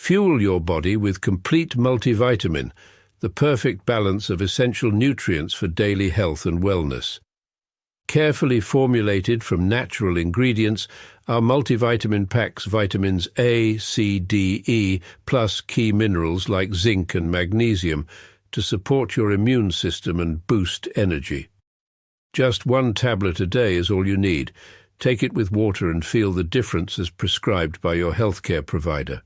Fuel your body with Complete Multivitamin, the perfect balance of essential nutrients for daily health and wellness. Carefully formulated from natural ingredients, our multivitamin packs vitamins A, C, D, E, plus key minerals like zinc and magnesium to support your immune system and boost energy. Just 1 tablet a day is all you need. Take it with water and feel the difference as prescribed by your healthcare provider.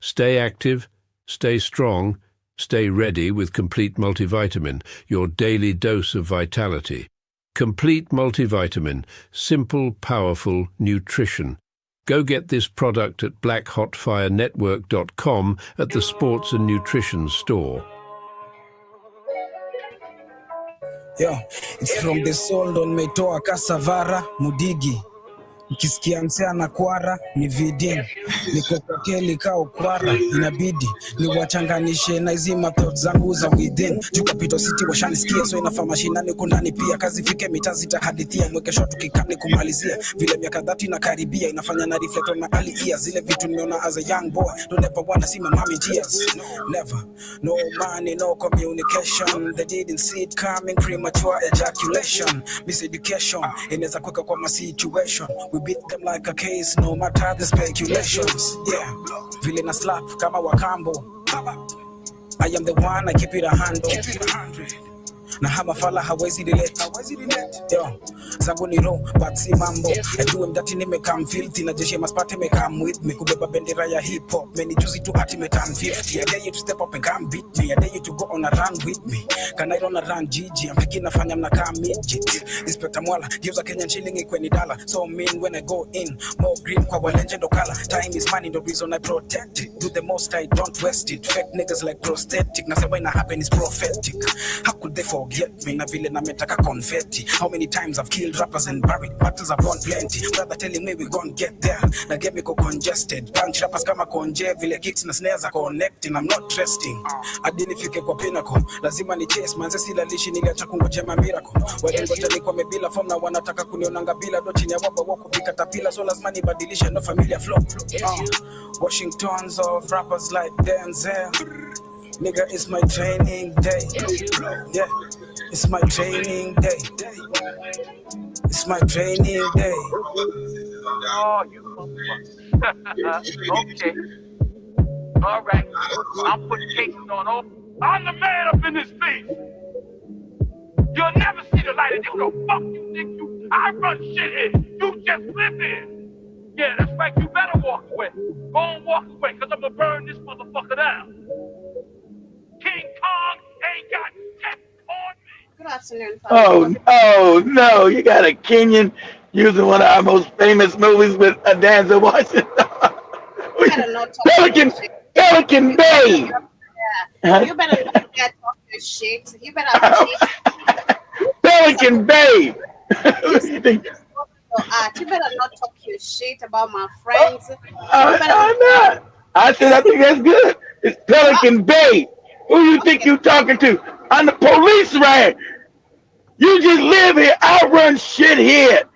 Stay active, stay strong, stay ready with Complete Multivitamin, your daily dose of vitality. Complete Multivitamin, simple, powerful nutrition. Go get this product at blackhotfirenetwork.com at the Sports and Nutrition store. Yo, it's from the soul don metoa kasavara mudigi. Ukisikia msea na kwara ni vidin. Niko kwa keli kao kwara inabidi ni wachanganishe na hizi thoughts zangu za within. Capital City washanisikia so inafaa mashinani kundani pia kazi fike mitazi tahadithia mweke shot tukikani kumalizia vile miaka 30 na karibia inafanya na reflect on my early years zile vitu nimeona as a young boy don't ever wanna see my mommy tears never no money no communication they didn't see it coming premature ejaculation miseducation inaweza kuweka kwa my situation. We beat them like a case, no matter the speculations. Yeah, vile na slap kama wakambo. I am the one, I keep it 100. Na hama fala hawezi relate. Yo, zangu ni raw, but si mambo. I do him that nime come filthy. Na jeshi maspate me come with me. Kubeba bendera ya hip hop. Many juicy to ati me turn 50. I dare you to step up and come beat me. I dare you to go on a run with me. Can I run a run GG? I'm picking nafanya mna come midget. Inspector Mwala, gives a Kenyan shilling ikweni dollar. So mean when I go in. More green kwa wa legend or color. Time is money, the reason I protect it. Do the most, I don't waste it. Fake niggas like prosthetic. Na seba ina happen is prophetic. How could they forget me? Na vile na metaka confetti. How many times I've killed rappers and buried battles I've won plenty. Brother telling me we gon' get there. Na get me go congested. Punch rappers kama konje. Vile kicks na snares are connecting. I'm not trusting. Adini fike kwa pinnacle. Lazima ni chase. Manze sila lishi niliacha kungojema miracle. Walengoja ni kwa mebila form na wanataka kunionanga bila. Do chini ya waba wako pika tapila. So lazima nibadilisha no familiar flow. Washingtons of rappers like Denzel. Nigga, it's my training day. Yeah, it's my training day. It's my training day. Oh, you motherfucker. Okay. All right. I'm putting cases on all. I'm the man up in this piece. You'll never see the light of day. Who the fuck you think you? I run shit here. You just live here. Yeah, that's right. You better walk away. Go and walk away, because I'm going to burn this motherfucker down. King Kong ain't got shit on me. Good afternoon. Oh no, you got a Kenyan using one of our most famous movies with Denzel Washington. Pelican Bay. Yeah. You better not get talk your shit. You better have Pelican Bay. What do you think? You better not talk your shit about my friends. I'm not. I said I think that's good. It's Pelican Bay. Who you think you talking to? I'm the police right. You just live here. I run shit here.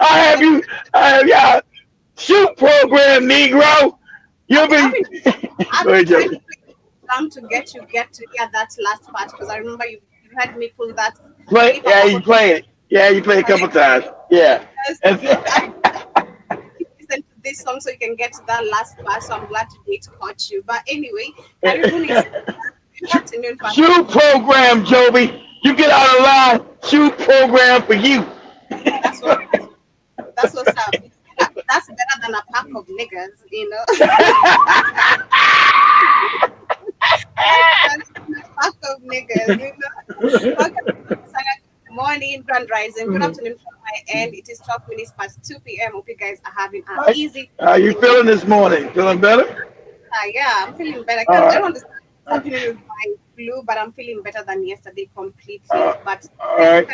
I have y'all shoot program, Negro. You'll be. I'm to get to hear that last part because I remember you had me pull that. Yeah, you play it. Yeah, you play it a couple times. Yeah. Listen to this song so you can get to that last part. So I'm glad today to caught you. But anyway, shoot program, Joby. You get out of line. Shoot program for you. That's what's up. That's better than a pack of niggas, you know. Pack of niggas, you know. Okay. Morning, Grand Rising. Good afternoon from my end. It is 12 minutes past 2 p.m. Hope you guys are having an easy. How you feeling this morning? Feeling better? Yeah, I'm feeling better. I don't understand what's happening with my flu, but I'm feeling better than yesterday completely. But all right.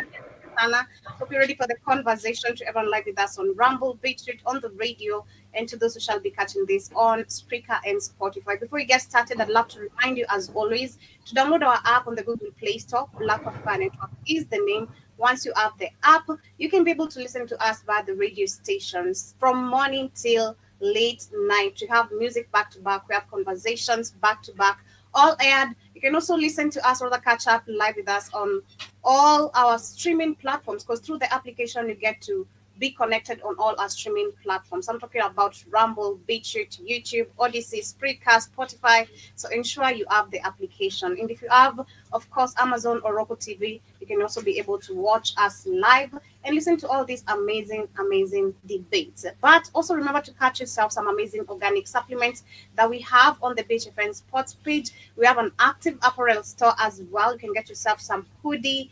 Anna, hope you're ready for the conversation. To everyone live with us on Rumble, Beatrice, on the radio, and to those who shall be catching this on Spreaker and Spotify. Before we get started, I'd love to remind you, as always, to download our app on the Google Play Store. Black Hot Fire Network is the name. Once you have the app, you can be able to listen to us via the radio stations from morning till late night. We have music back to back. We have conversations back to back, all aired. You can also listen to us or catch up live with us on all our streaming platforms, because through the application you get to be connected on all our streaming platforms. I'm talking about Rumble, BitChute, YouTube, Odyssey, Spreaker, Spotify. So ensure you have the application. And if you have, of course, Amazon or Roku TV, you can also be able to watch us live and listen to all these amazing, amazing debates. But also remember to catch yourself some amazing organic supplements that we have on the BHFN Sports page. We have an active apparel store as well. You can get yourself some hoodie,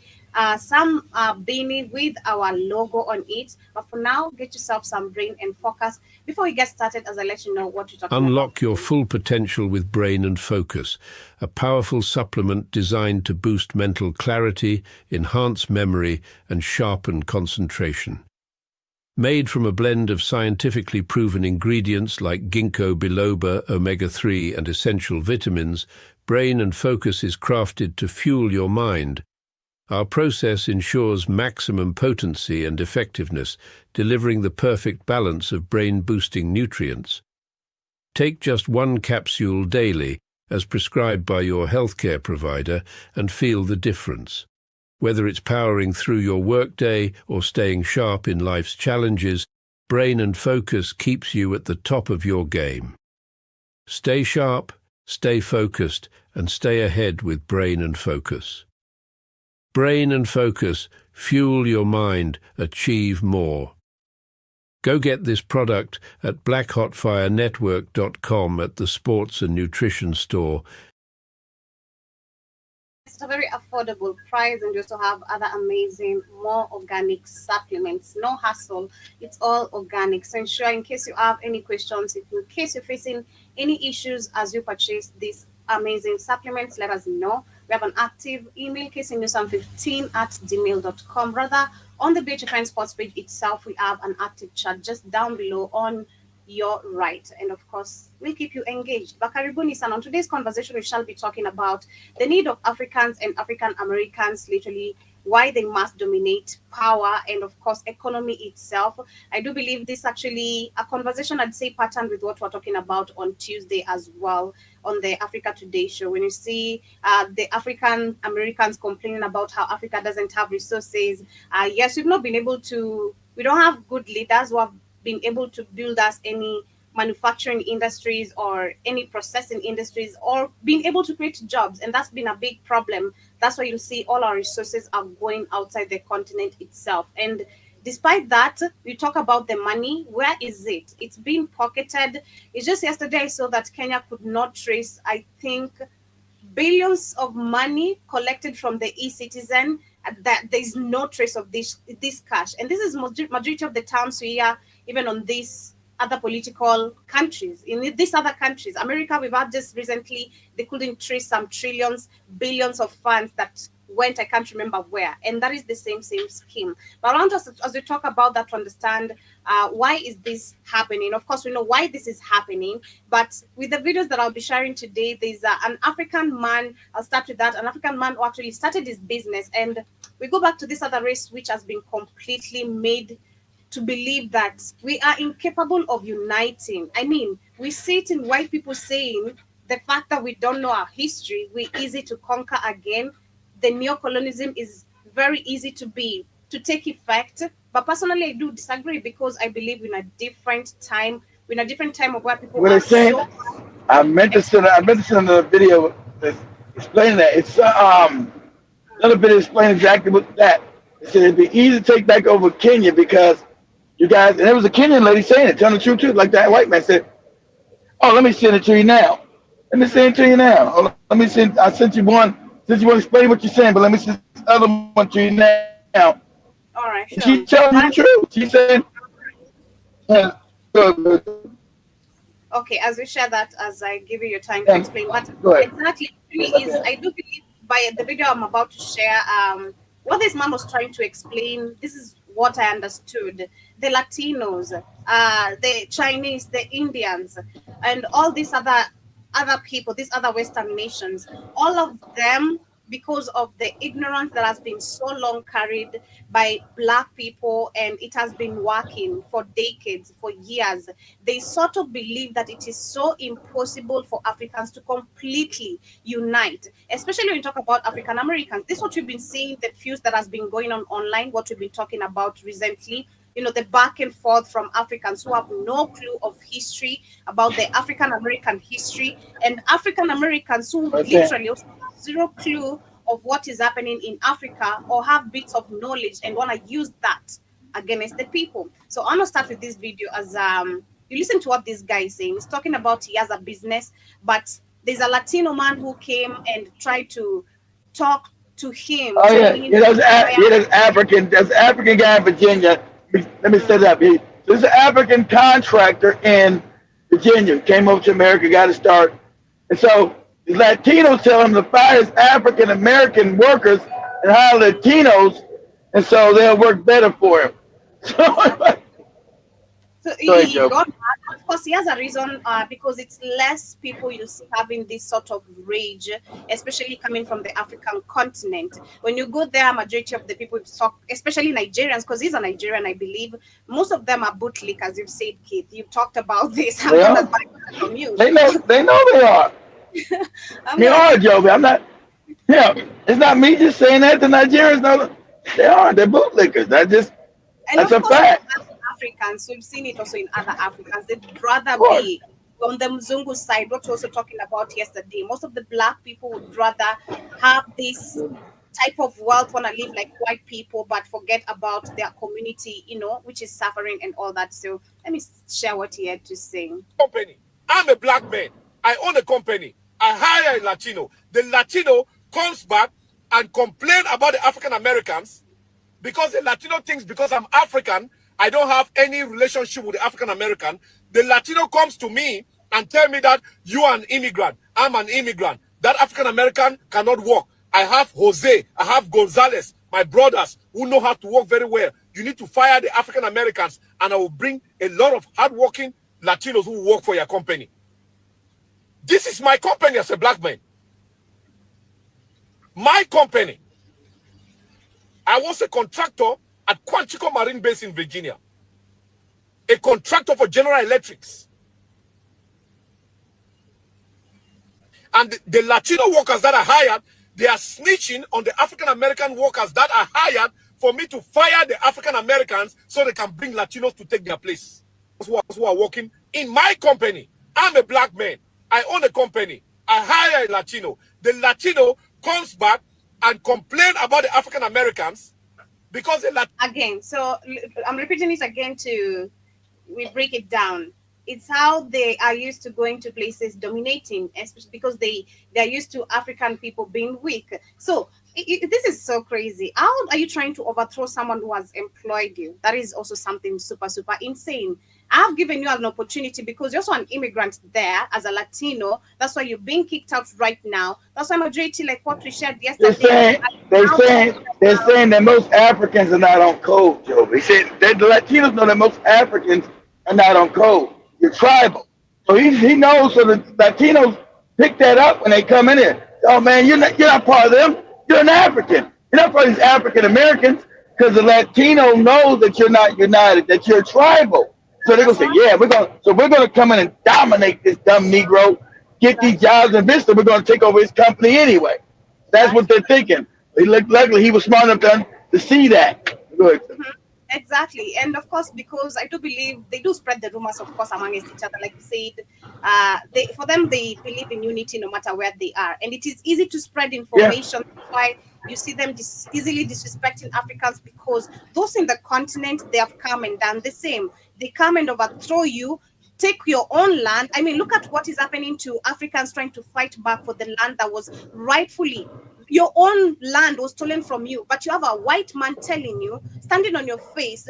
some beanie with our logo on it. But for now, get yourself some Brain and Focus. Before we get started, as I let you know what you're talking about. Unlock your full potential with Brain and Focus, a powerful supplement designed to boost mental clarity, enhance memory, and sharpen concentration. Made from a blend of scientifically proven ingredients like ginkgo biloba, omega-3, and essential vitamins, Brain and Focus is crafted to fuel your mind. Our process ensures maximum potency and effectiveness, delivering the perfect balance of brain-boosting nutrients. Take just one capsule daily, as prescribed by your healthcare provider, and feel the difference. Whether it's powering through your workday or staying sharp in life's challenges, Brain and Focus keeps you at the top of your game. Stay sharp, stay focused, and stay ahead with Brain and Focus. Brain and Focus, fuel your mind, achieve more. Go get this product at blackhotfirenetwork.com at the Sports and Nutrition Store. It's a very affordable price, and you also have other amazing, more organic supplements. No hassle. It's all organic. So ensure, in case you have any questions, in case you're facing any issues as you purchase these amazing supplements, let us know. We have an active email, kcnews15@gmail.com. Rather, on the BHFN Sports page itself, we have an active chat just down below on your right. And of course, we'll keep you engaged. Bakaribuni San, on today's conversation, we shall be talking about the need of Africans and African Americans, literally why they must dominate power and, of course, economy itself. I do believe this actually a conversation, I'd say, pattern with what we're talking about on Tuesday as well on the Africa Today show. When you see the African Americans complaining about how Africa doesn't have resources, yes, we've not been able to, we don't have good leaders who have been able to build us any manufacturing industries or any processing industries or being able to create jobs. And that's been a big problem. That's why you see all our resources are going outside the continent itself. And despite that, we talk about the money. Where is it? It's being pocketed. It's just yesterday I saw that Kenya could not trace, I think, billions of money collected from the e-citizen, that there's no trace of this cash. And this is majority of the times we hear, even on these other political countries. In these other countries, America, we've had just recently, they couldn't trace some trillions, billions of funds that went, I can't remember where. And that is the same scheme. But I want us, as we talk about that, to understand why is this happening. Of course, we know why this is happening, but with the videos that I'll be sharing today, there's an African man, I'll start with that, an African man who actually started his business. And we go back to this other race, which has been completely made to believe that we are incapable of uniting. I mean, we see it in white people saying the fact that we don't know our history, we're easy to conquer again. The neo-colonialism is very easy to take effect. But personally, I do disagree, because I believe in a different time. We're in a different time of where people are saying, so... I meant to send a video explaining that. It's another video explaining exactly what that. It said it'd be easy to take back over Kenya because you guys, and there was a Kenyan lady saying it, telling the truth too, like that white man said, "Oh, let me send it to you now. Let me send it to you now. Oh, let me send. I sent you one. Since you want to explain what you're saying, but let me send this other one to you now." All right. Sure. She's telling you the truth. She said, okay, as we share that, as I give you your time to explain, but exactly, I do believe by the video I'm about to share, what this man was trying to explain, this is what I understood. The Latinos, the Chinese, the Indians, and all these other people, these other Western nations, all of them because of the ignorance that has been so long carried by Black people, and it has been working for decades, for years. They sort of believe that it is so impossible for Africans to completely unite, especially when you talk about African Americans. This is what we've been seeing, the fuse that has been going on online, what we've been talking about recently. You know, the back and forth from Africans who have no clue of history, about the African American history, and African Americans who Okay. literally have zero clue of what is happening in Africa, or have bits of knowledge and want to use that against the people. So I want to start with this video as you listen to what this guy is saying. He's talking about he has a business, but there's a Latino man who came and tried to talk to him, Oh yeah, telling him yeah. There's African. There's an African guy in Virginia. Let me set it up. There's an African contractor in Virginia. Came over to America, got to start, and so the Latinos tell him to fire his African American workers and hire Latinos, and so they'll work better for him. So Go ahead, he Joe. got mad. Of course, he has a reason, because it's less people you see having this sort of rage, especially coming from the African continent. When you go there, majority of the people talk, especially Nigerians, because he's a Nigerian, I believe. Most of them are bootlickers. You've said, Keith. You've talked about this. I'm They gonna are. buy that from you. They know they are. I'm They gonna are, Joby. I'm not. Yeah, it's not me just saying that. The Nigerians know they are. They're bootlickers. And That's of a course, fact. as Africans, we've seen it also in other Africans. They'd rather Of course. be on the Mzungu side, what we were also talking about yesterday. Most of the Black people would rather have this type of wealth, want to live like white people, but forget about their community, you know, which is suffering and all that. So let me share what he had to say. Company. I'm a black man. I own a company. I hire a Latino. The Latino comes back and complain about the African Americans because the Latino thinks because I'm African, I don't have any relationship with the African American. The Latino comes to me and tell me that you are an immigrant. I'm an immigrant. That African American cannot work. I have Jose. I have Gonzalez, my brothers who know how to work very well. You need to fire the African Americans, and I will bring a lot of hardworking Latinos who work for your company. This is my company as a black man. My company. I was a contractor at Quantico Marine Base in Virginia. A contractor for General Electrics. And the Latino workers that are hired, they are snitching on the African American workers that are hired for me to fire the African Americans so they can bring Latinos to take their place. Those who are working in my company. I'm a black man. I own a company. I hire a Latino. The Latino comes back and complain about the African Americans because the Again, so I'm repeating it again to we break it down. It's how they are used to going to places dominating, especially because they're used to African people being weak. So this is so crazy. How are you trying to overthrow someone who has employed you? That is also something super, super insane. I've given you an opportunity because you're also an immigrant there as a Latino. That's why you're being kicked out right now. That's why majority, like what we shared yesterday. They're saying that most Africans are not on code, Joe. They said that the Latinos know that most Africans are not on code. You're tribal. So he knows, so the Latinos pick that up when they come in here. Oh man, you're not part of them. You're an African. You're not part of these African Americans, because the Latino knows that you're not united, that you're tribal. So they're gonna say, yeah, we're gonna come in and dominate this dumb Negro, get these jobs, and eventually we're gonna take over his company anyway. That's what they're thinking. Luckily he was smart enough to see that. Go ahead. Exactly. And of course, because I do believe they do spread the rumors, of course, amongst each other. Like you said, for them, they believe in unity no matter where they are. And it is easy to spread information. Yeah. That's why you see them easily disrespecting Africans, because those in the continent, they have come and done the same. They come and overthrow you, take your own land. I mean, look at what is happening to Africans trying to fight back for the land that was rightfully your own land was stolen from you, but you have a white man telling you, standing on your face.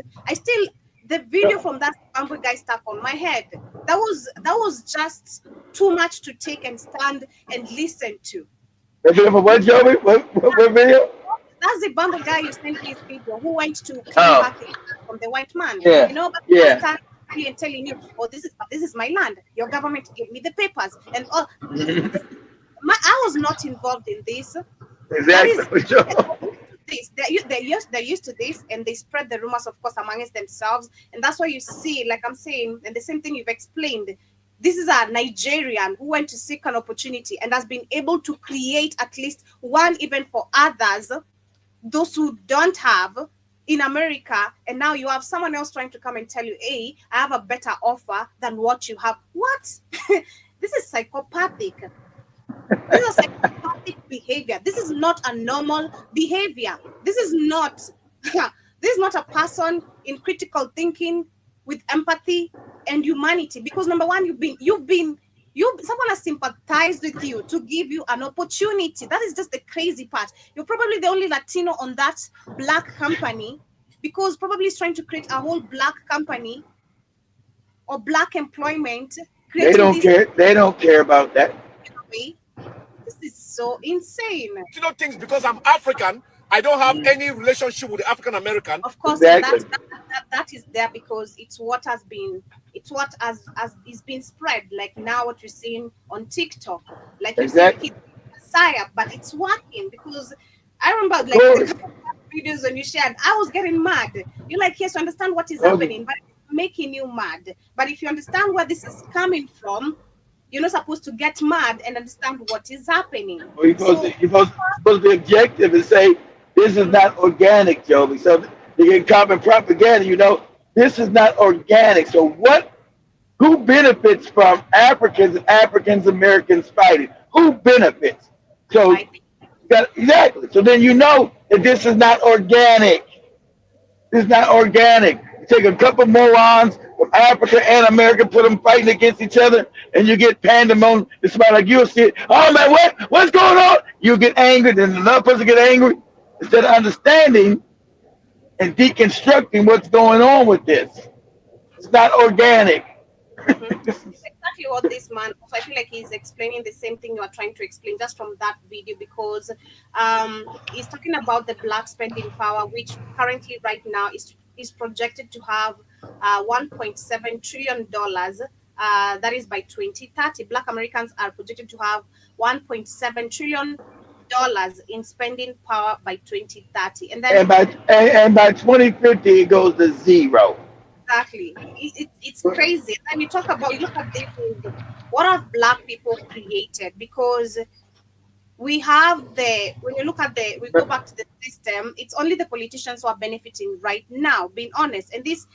The video from that Zimbabwe guy stuck on my head. That was just too much to take and stand and listen to. What, Joey? What video? That's the Zimbabwe guy you sent me this video who went to claim back from the white man. Yeah. You know, but standing and telling you, oh, this is my land. Your government gave me the papers and all. I was not involved in this. Exactly. They're used to this, and they spread the rumors, of course, amongst themselves, and that's why you see, like I'm saying, and the same thing you've explained. This is a Nigerian who went to seek an opportunity and has been able to create at least one event for others, those who don't have in America, and now you have someone else trying to come and tell you, hey, I have a better offer than what you have. What? This is psychopathic. This is psychopathic behavior. This is not a normal behavior. This is not this is not a person in critical thinking with empathy and humanity. Because number one, someone has sympathized with you to give you an opportunity. That is just the crazy part. You're probably the only Latino on that black company, because probably it's trying to create a whole black company or black employment. They don't care. They don't care about that. This is so insane. Latino things because I'm African. I don't have any relationship with the African American. Of course, Exactly. that is there because it's what has been spread. Like now, what you're seeing on TikTok, like you Exactly. see Messiah, but it's working because I remember like the videos when you shared, I was getting mad. You're like, yes, you understand what is happening, but it's making you mad. But if you understand where this is coming from, you're not supposed to get mad and understand what is happening. Well, you're supposed to be objective and say this is not organic, Joby. So you get common propaganda. This is not organic. So who benefits from Africans and African Americans fighting? Who benefits? So exactly. So then you know that this is not organic. This is not organic. You take a couple morons from Africa and America, put them fighting against each other, and you get pandemonium. It's about like you'll see it. Oh man, what's going on? You get angry, then another person get angry. Instead of understanding and deconstructing what's going on with this. It's not organic. Exactly what this man, so I feel like he's explaining the same thing you are trying to explain just from that video, because he's talking about the black spending power, which currently right now is projected to have $1.7 trillion. That is by 2030. Black Americans are projected to have $1.7 trillion in spending power by 2030, and then by 2050 it goes to zero. exactly, it's crazy. And you look at this, what have black people created? Because we go back to the system, it's only the politicians who are benefiting right now, being honest. And this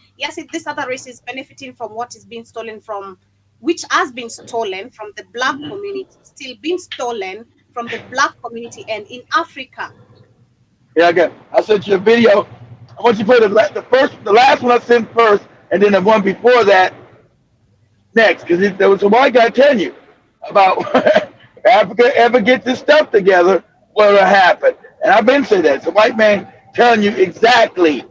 other race is benefiting from what is being stolen from, which has been stolen from the black community, still being stolen from the black community and in Africa. Yeah, okay. I sent you a video. I want you to play the last one I sent first, and then the one before that next, because there was a white guy telling you about if Africa ever get this stuff together, what will happen. And I've been saying that. It's a white man telling you exactly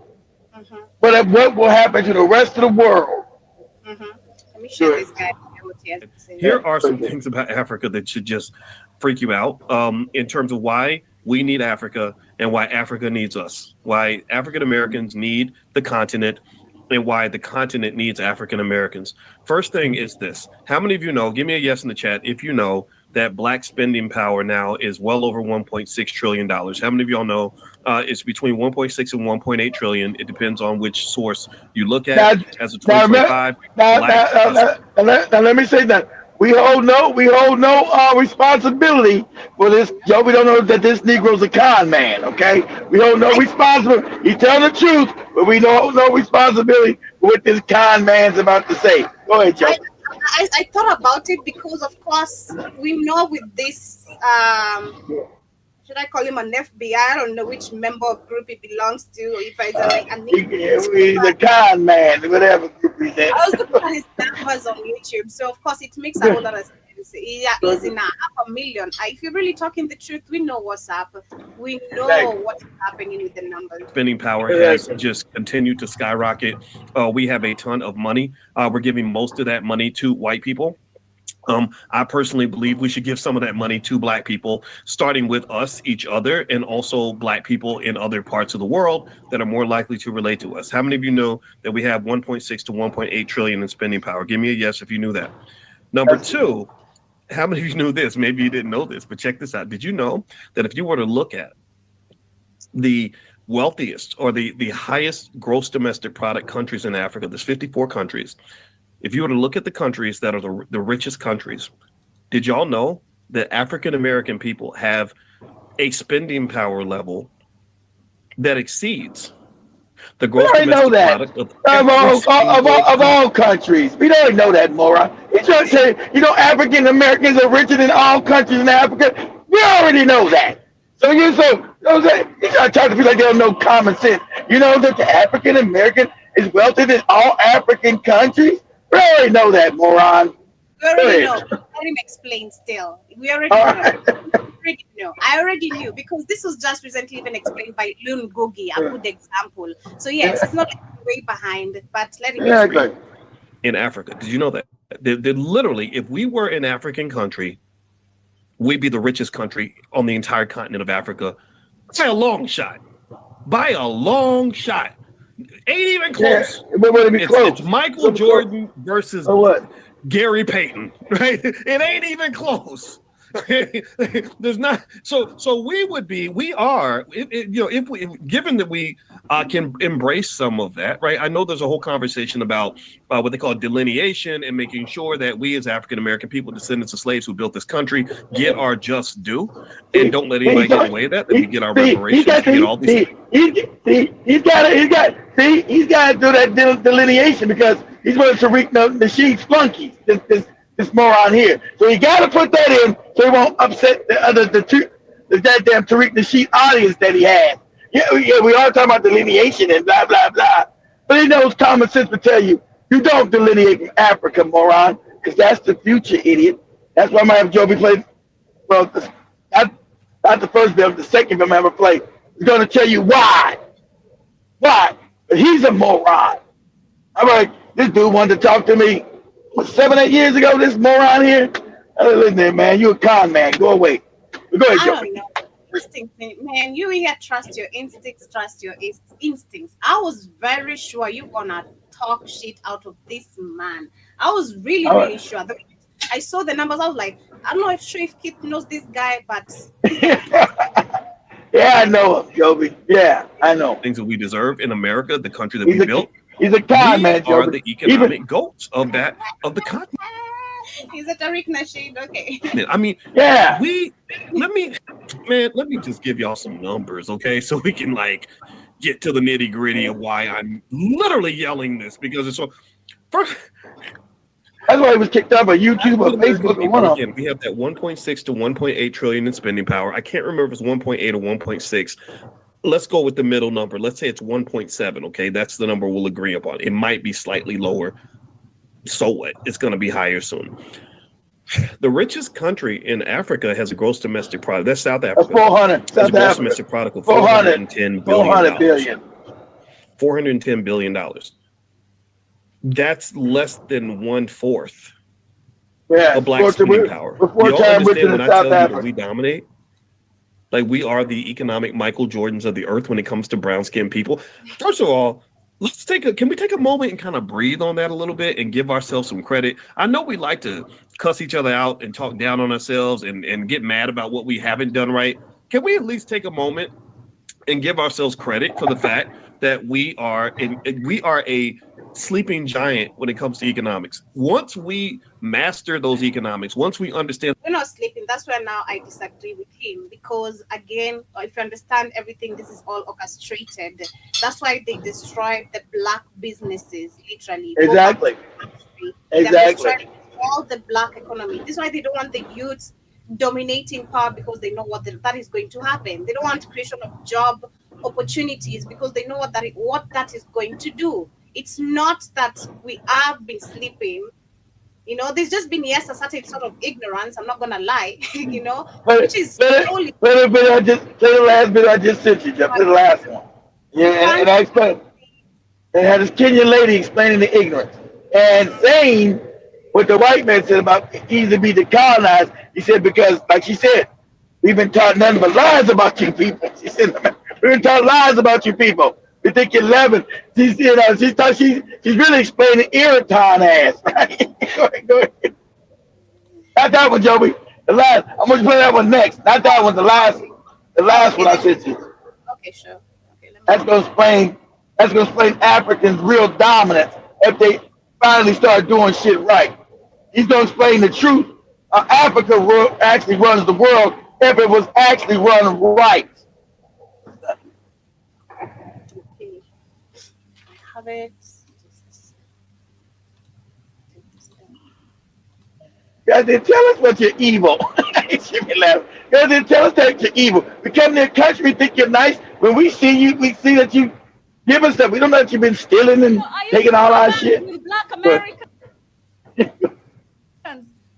what will happen to the rest of the world. Let me share this guy. What he has to say. Here are some things about Africa that should just freak you out in terms of why we need Africa and why Africa needs us, why African Americans need the continent and why the continent needs African Americans. First thing is this. How many of you know, give me a yes in the chat if you know that black spending power now is well over $1.6 trillion. How many of y'all know it's between 1.6 and 1.8 trillion? It depends on which source you look at. As of 2025, now let me say that. We hold no responsibility for this. Joe, we don't know that this Negro's a con man, okay? We hold no responsibility. He's telling the truth, but we don't no responsibility for what this con man's about to say. Go ahead, Joe. I thought about it because, of course, we know with this, should I call him an FBI? I don't know which member of group he belongs to, or if it's he's a con man, whatever group he's in. I was looking at his numbers on YouTube, so of course it makes a whole lot of sense. He's in 500,000. If you're really talking the truth, we know what's up. We know what's happening with the numbers. Spending power has just continued to skyrocket. We have a ton of money. We're giving most of that money to white people. I personally believe we should give some of that money to black people, starting with us, each other, and also black people in other parts of the world that are more likely to relate to us. How many of you know that we have 1.6 to 1.8 trillion in spending power? Give me a yes if you knew that. Number two, how many of you knew this? Maybe you didn't know this, but check this out. Did you know that if you were to look at the wealthiest or the highest gross domestic product countries in Africa, there's 54 countries. If you were to look at the countries that are the richest countries, did y'all know that African American people have a spending power level that exceeds the gross domestic product of all countries? We don't know that, Mora. He's trying to say, African Americans are richer than all countries in Africa. We already know that. So you're trying to talk to people like they don't know common sense. You know that the African American is wealthier than all African countries? We already know that, moron. We already know. Let him explain still. We already know. I already knew because this was just recently even explained by Lun Gogi, a good example. So yes, it's not like way behind, but let him explain. In Africa, did you know that? They're literally, if we were an African country, we'd be the richest country on the entire continent of Africa. By a long shot. By a long shot. Ain't even close. It's Michael Jordan versus Gary Payton, right? It ain't even close. There's not so we are given that we can embrace some of that, right? I know there's a whole conversation about what they call delineation and making sure that we as African American people, descendants of slaves who built this country, get our just due and don't let anybody get away with that we get our reparations, get all these he's got to do that delineation because he's one of Tariq Nasheed's flunkies. This moron here. So you got to put that in so he won't upset the goddamn Tariq Nasheed audience that he has. Yeah, we are talking about delineation and blah, blah, blah. But he knows common sense to tell you, you don't delineate in Africa, moron, because that's the future, idiot. That's why I might have Joby play, well, not the first film, the second film I ever played. He's going to tell you why. Why? But he's a moron. I'm like, this dude wanted to talk to me 7-8 years ago, this moron here. Listen there, man, you a con man. Go away. Go ahead, Joe. I don't know. Instincts, man, you here trust your instincts, trust your instincts. I was very sure you're gonna talk shit out of this man. I was really sure. I saw the numbers. I was like, I don't know if Sharif Kit knows this guy, but yeah, I know him, Joby. Yeah, I know. Things that we deserve in America, the country that we built. He's a con man, Joby. Are the economic goats of the continent. He's a Tariq Nasheed, okay. I mean, yeah. Let me just give y'all some numbers, okay? So we can get to the nitty gritty of why I'm literally yelling this because it's so. First, that's why he was kicked out by YouTube or Facebook or one of them. We have that 1.6 to 1.8 trillion in spending power. I can't remember if it's 1.8 or 1.6. Let's go with the middle number. Let's say it's 1.7. Okay, that's the number we'll agree upon. It might be slightly lower. So what? It's going to be higher soon. The richest country in Africa has a gross domestic product. That's South Africa. 400. South gross domestic product of $410 billion. $410 billion. That's less than 1/4 of black spending power. You all understand when I tell you that we dominate? Like we are the economic Michael Jordans of the earth when it comes to brown-skinned people. First of all, can we take a moment and kind of breathe on that a little bit and give ourselves some credit? I know we like to cuss each other out and talk down on ourselves and get mad about what we haven't done right. Can we at least take a moment and give ourselves credit for the fact that we are a sleeping giant when it comes to economics? Once we master those economics, once we understand, we're not sleeping. That's where now I disagree with him because again, if you understand everything, this is all orchestrated. That's why they destroyed the black businesses, literally. Exactly. All the black economy. This is why they don't want the youths dominating power because they know that is going to happen. They don't want creation of job opportunities because they know what that is going to do. It's not that we have been sleeping. There's just been a certain sort of ignorance. I'm not gonna lie, which is only. Play the last bit I just sent you, Jeff. Play the last one. Yeah, and I explained. And had this Kenyan lady explaining the ignorance and saying what the white man said about easy to be decolonized. He said because, like she said, we've been taught nothing but lies about you people. She said we've been taught lies about you people. We think you're 11. She's really explaining Iraton ass. Right? Go ahead. Not that one, Joby. The last. I'm gonna play that one next. Not that one. The last. The last one I sent you. Okay, sure. Okay, let me. That's gonna explain. That's gonna explain Africans' real dominance if they finally start doing shit right. He's gonna explain the truth. Africa actually runs the world if it was actually run right. Okay. I have it. God, they tell us what you're evil. She be laughing. God, they tell us that you're evil. We come to the country, we think you're nice. When we see you, we see that you give us stuff. We don't know that you've been stealing and taking all our shit. With Black Americans.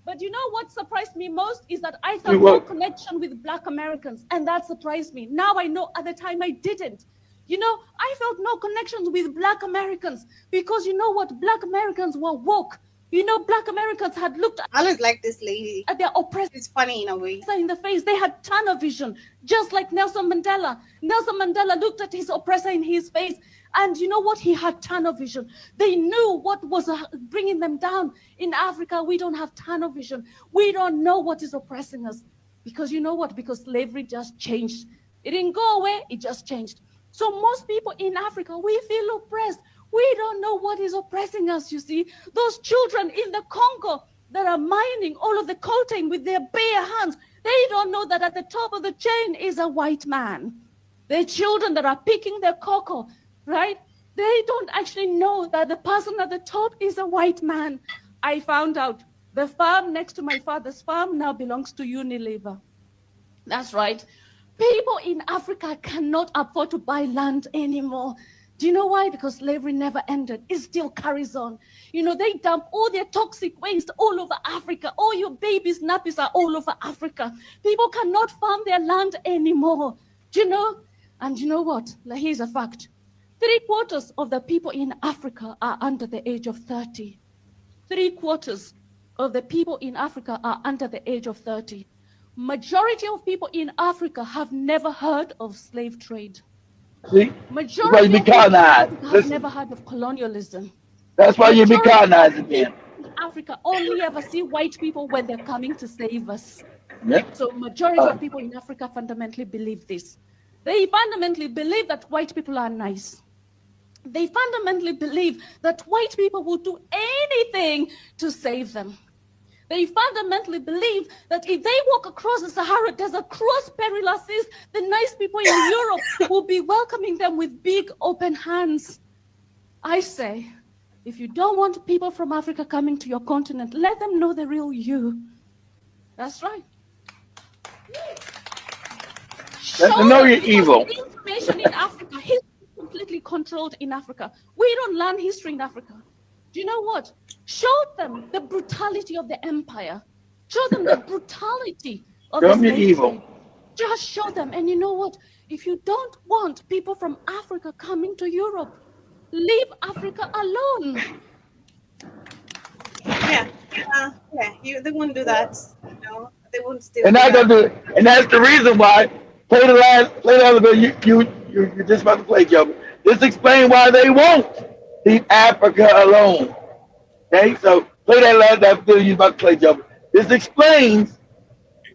But you know what surprised me most is that I felt no connection with Black Americans, and that surprised me. Now I know at the time I didn't. You know, I felt no connections with Black Americans because you know what? Black Americans were woke. You know, Black Americans had looked I always like this lady. at their oppressors It's funny in a way. in the face. They had tunnel vision, just like Nelson Mandela. Nelson Mandela looked at his oppressor in his face, and you know what? He had tunnel vision. They knew what was bringing them down. In Africa, we don't have tunnel vision. We don't know what is oppressing us. Because you know what? Because slavery just changed. It didn't go away, it just changed. So most people in Africa, we feel oppressed. We don't know what is oppressing us, you see. Those children in the Congo that are mining all of the coltan with their bare hands, they don't know that at the top of the chain is a white man. The children that are picking their cocoa, right? They don't actually know that the person at the top is a white man. I found out the farm next to my father's farm now belongs to Unilever. That's right. People in Africa cannot afford to buy land anymore. Do you know why? Because slavery never ended. It still carries on. You know, they dump all their toxic waste all over Africa. All your babies' nappies are all over Africa. People cannot farm their land anymore. Do you know? And you know what? Here's a fact. 3/4 of the people in Africa are under the age of 30. 3/4 of the people in Africa are under the age of 30. Majority of people in Africa have never heard of slave trade. See? Majority you of be people in colonized. Africa have Listen. never heard of colonialism. That's why you be Majority colonized of again. people in Africa only ever see white people when they're coming to save us. Yeah. So majority of people in Africa fundamentally believe this. They fundamentally believe that white people are nice. They fundamentally believe that white people will do anything to save them. They fundamentally believe that if they walk across the Sahara Desert, cross perilous seas, the nice people in Europe will be welcoming them with big open hands. I say, if you don't want people from Africa coming to your continent, let them know the real you. That's right. Let them know you're evil. Information in Africa, history is completely controlled in Africa. We don't learn history in Africa. Do you know what? Show them the brutality of the empire. Show them the brutality of the slave evil. trade. Just show them. And you know what? If you don't want people from Africa coming to Europe, leave Africa alone. Yeah, they won't do that. You know, they won't steal. And that's the reason why. Play the other video. You're just about to play, Joe. This explains why they won't leave Africa alone. Okay, so play that video you're about to play, Joe. This explains.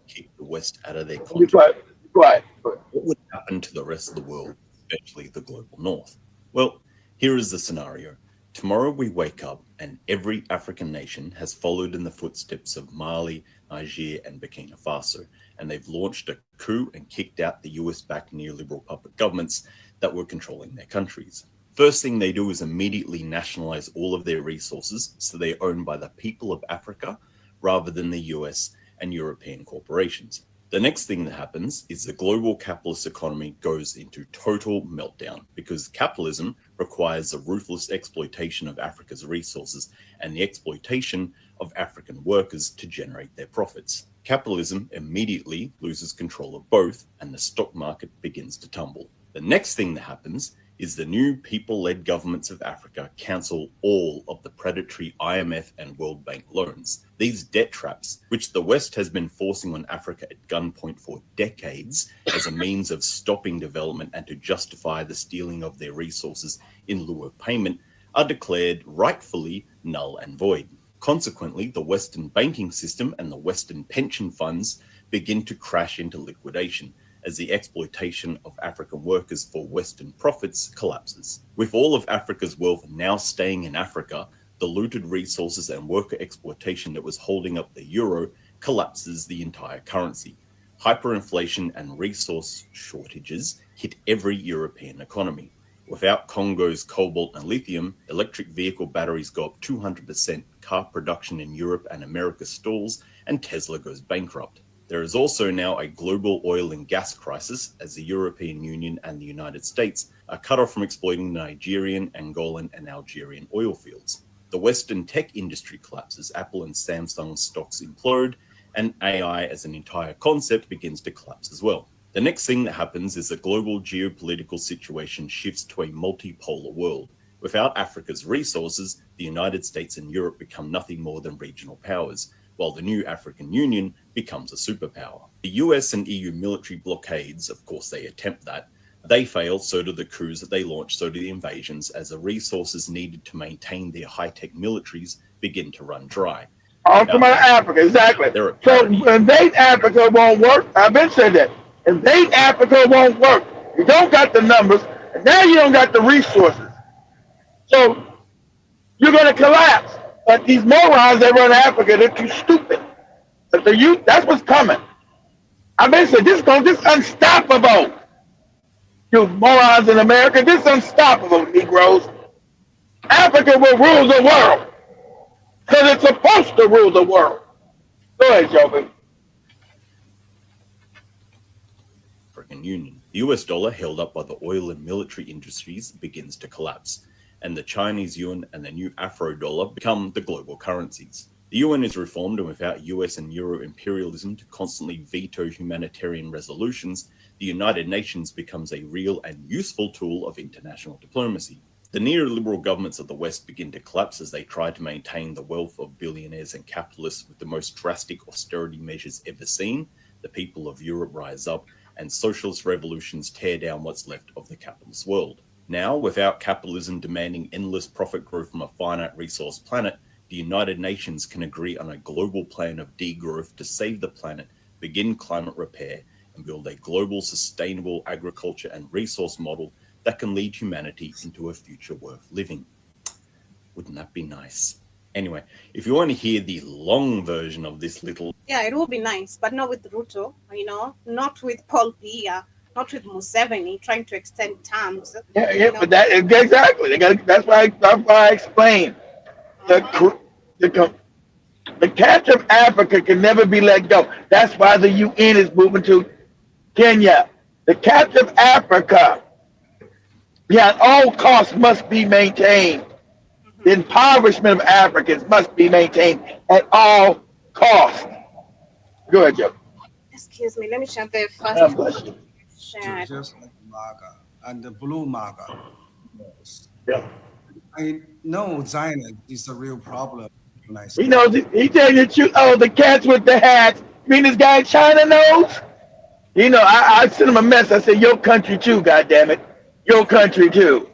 Keep the West out of their Be continent. quiet. What would happen to the rest of the world, especially the global north? Well, here is the scenario. Tomorrow we wake up and every African nation has followed in the footsteps of Mali, Niger, and Burkina Faso, and they've launched a coup and kicked out the US-backed neoliberal puppet governments that were controlling their countries. First thing they do is immediately nationalize all of their resources so they're owned by the people of Africa rather than the US and European corporations. The next thing that happens is the global capitalist economy goes into total meltdown because capitalism requires the ruthless exploitation of Africa's resources and the exploitation of African workers to generate their profits. Capitalism immediately loses control of both and the stock market begins to tumble. The next thing that happens is the new people-led governments of Africa cancel all of the predatory IMF and World Bank loans. These debt traps, which the West has been forcing on Africa at gunpoint for decades as a means of stopping development and to justify the stealing of their resources in lieu of payment, are declared rightfully null and void. Consequently, the Western banking system and the Western pension funds begin to crash into liquidation as the exploitation of African workers for Western profits collapses. With all of Africa's wealth now staying in Africa, the looted resources and worker exploitation that was holding up the euro collapses the entire currency. Hyperinflation and resource shortages hit every European economy. Without Congo's cobalt and lithium, electric vehicle batteries go up 200%, car production in Europe and America stalls, and Tesla goes bankrupt. There is also now a global oil and gas crisis as the European Union and the United States are cut off from exploiting the Nigerian, Angolan, and Algerian oil fields. The Western tech industry collapses, Apple and Samsung stocks implode, and AI as an entire concept begins to collapse as well. The next thing that happens is the global geopolitical situation shifts to a multipolar world. Without Africa's resources, the United States and Europe become nothing more than regional powers, while the new African Union becomes a superpower. The US and EU military blockades, of course they attempt that, they fail, so do the coups that they launch, so do the invasions, as the resources needed to maintain their high-tech militaries begin to run dry. All from Africa, exactly. So invade Africa won't work. I've been saying that. Invade Africa won't work. You don't got the numbers, and now you don't got the resources. So you're going to collapse. But these morons that run Africa, they're too stupid. But the youth, that's what's coming. I've been saying this is unstoppable. You morons in America, this is unstoppable, Negroes. Africa will rule the world. Because it's supposed to rule the world. Go ahead, Joven. African Union. The US dollar, held up by the oil and military industries, begins to collapse, and the Chinese yuan and the new Afro dollar become the global currencies. The UN is reformed, and without US and Euro imperialism to constantly veto humanitarian resolutions, the United Nations becomes a real and useful tool of international diplomacy. The neoliberal governments of the West begin to collapse as they try to maintain the wealth of billionaires and capitalists with the most drastic austerity measures ever seen. The people of Europe rise up, and socialist revolutions tear down what's left of the capitalist world. Now, without capitalism demanding endless profit growth from a finite resource planet, the United Nations can agree on a global plan of degrowth to save the planet, begin climate repair, and build a global sustainable agriculture and resource model that can lead humanity into a future worth living. Wouldn't that be nice? Anyway, if you want to hear the long version of this little... Yeah, it would be nice, but not with Ruto, not with Paul Biya, not with Museveni trying to extend terms. But that exactly. That's why I explained. The catch of Africa can never be let go. That's why the UN is moving to Kenya. The catch of Africa, at all costs, must be maintained. The impoverishment of Africans must be maintained at all costs. Go ahead, Joe. Excuse me, let me share the first. Just like MAGA and the blue MAGA. Yeah. I know Zionist is a real problem. He knows it. He telling you the truth. Oh, the cats with the hats. You mean this guy in China knows? I sent him a message. I said, your country too, goddammit. Your country too.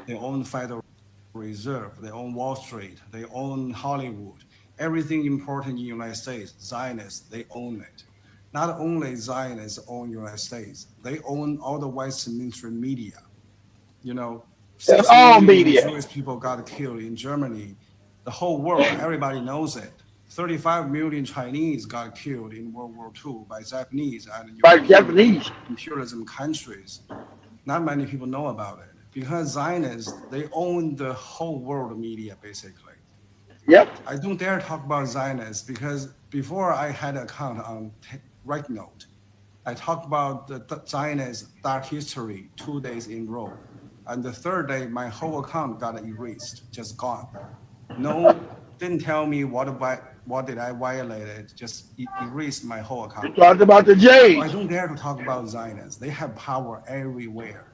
They own Federal Reserve, they own Wall Street, they own Hollywood. Everything important in the United States, Zionists, they own it. Not only Zionists own the United States, they own all the Western mainstream media. All media. Jewish people got killed in Germany. The whole world, everybody knows it. 35 million Chinese got killed in World War II by Japanese and Japanese imperialism countries. Not many people know about it because Zionists, they own the whole world media basically. Yep. I don't dare talk about Zionists because before I had an account on RightNote, I talked about the Zionist dark history 2 days in a row. And the third day, my whole account got erased, just gone. No, didn't tell me what did I violate it, just erased my whole account. You talked about the Jays. I don't dare to talk about Zionists. They have power everywhere.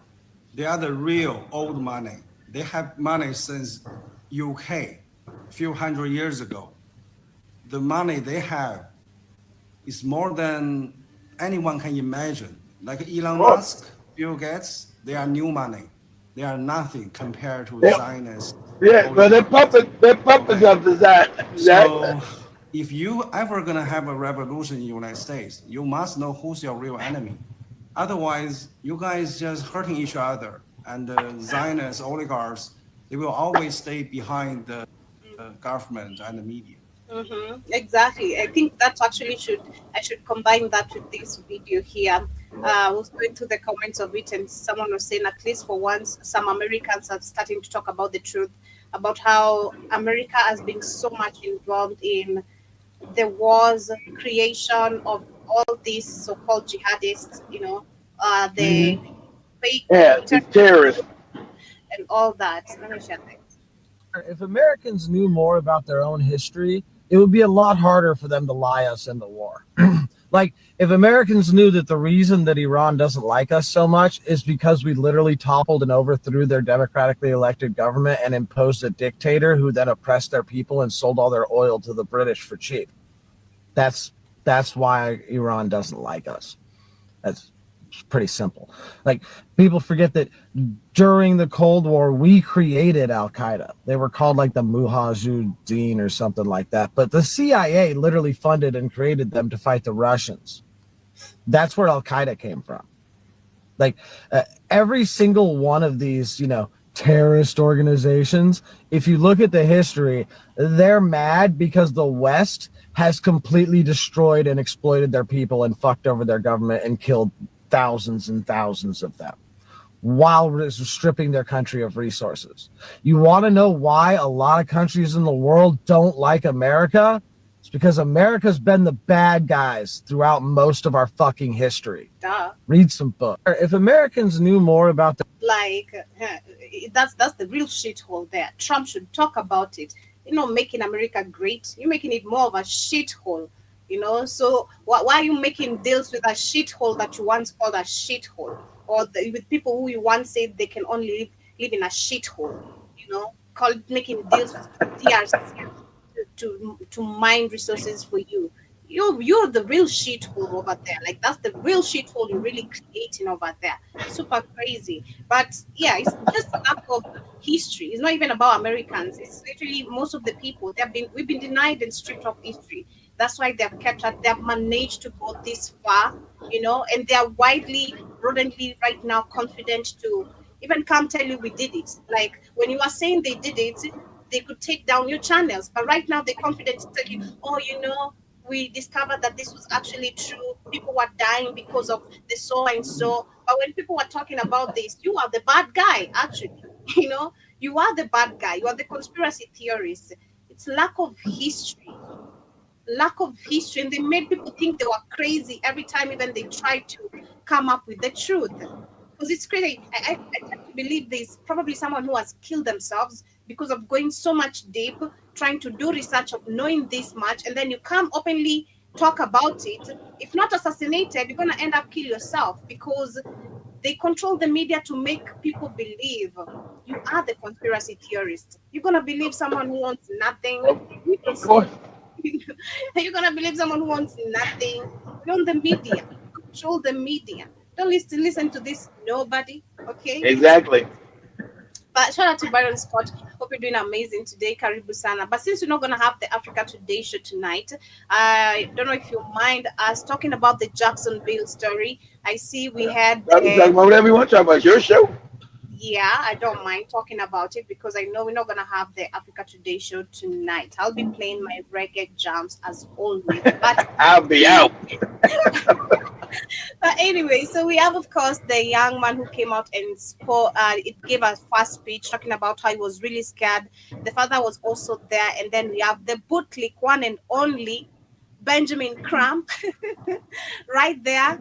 They are the real old money. They have money since UK, a few hundred years ago. The money they have is more than anyone can imagine. Like Elon Musk, Bill Gates, they are new money. They are nothing compared to Yep. Zionists. Yeah, well, they're puppets of the Zion. So if you ever gonna have a revolution in the United States, you must know who's your real enemy. Otherwise, you guys just hurting each other. And the Zionist oligarchs, they will always stay behind the government and the media. Exactly. I think that actually I should combine that with this video here. I was going through the comments of it, and someone was saying, at least for once, some Americans are starting to talk about the truth about how America has been so much involved in the wars, creation of all these so-called jihadists, the fake terrorists and all that. Let me share this. If Americans knew more about their own history, it would be a lot harder for them to lie us into war. Like, if Americans knew that the reason that Iran doesn't like us so much is because we literally toppled and overthrew their democratically elected government and imposed a dictator who then oppressed their people and sold all their oil to the British for cheap. That's why Iran doesn't like us. That's pretty simple. Like, people forget that during the Cold War, we created Al-Qaeda. They were called like the Mujahideen or something like that. But the CIA literally funded and created them to fight the Russians. That's where Al-Qaeda came from. Like, every single one of these, terrorist organizations, if you look at the history, they're mad because the West has completely destroyed and exploited their people and fucked over their government and killed thousands and thousands of them while stripping their country of resources. You want to know why a lot of countries in the world don't like America? It's because America's been the bad guys throughout most of our fucking history. Duh. Read some books. If Americans knew more about the That's the real shithole there. Trump should talk about it. Making America great. You're making it more of a shithole. So why are you making deals with a shithole that you once called a shithole, or with people who you once said they can only live in a shithole? Making deals with DRC to mine resources for you. You're the real shithole over there. Like, that's the real shithole you're really creating over there. Super crazy. But yeah, it's just a lack of history. It's not even about Americans. It's literally most of the people. We've been denied and stripped of history. That's why they've they've managed to go this far, and they are broadly right now confident to even come tell you we did it. Like, when you are saying they did it, they could take down your channels. But right now they're confident to tell you, we discovered that this was actually true. People were dying because of the so and so. But when people were talking about this, you are the bad guy, actually. You are the bad guy. You are the conspiracy theorist. It's lack of history. And they made people think they were crazy every time even they tried to come up with the truth. Because it's crazy. I tend to believe there's probably someone who has killed themselves because of going so much deep, trying to do research of knowing this much, and then you come openly talk about it. If not assassinated, you're going to end up kill yourself, because they control the media to make people believe you are the conspiracy theorist. You're going to believe someone who wants nothing. Of course. You're going to believe someone who wants nothing. You're on the media. Control the media. Don't listen to this nobody, okay? Exactly. But shout out to Byron Scott. Hope you're doing amazing today. Karibu sana. But since we're not going to have the Africa Today show tonight, I don't know if you mind us talking about the Jacksonville story. I see we had... Talk about whatever you want to talk about. It's your show. Yeah, I don't mind talking about it, because I know we're not going to have the Africa Today show tonight. I'll be playing my reggae jams as always. But I'll be out. But anyway, so we have, of course, the young man who came out and spoke. It gave a first speech talking about how he was really scared. The father was also there. And then we have the bootlick one and only Benjamin Crump right there,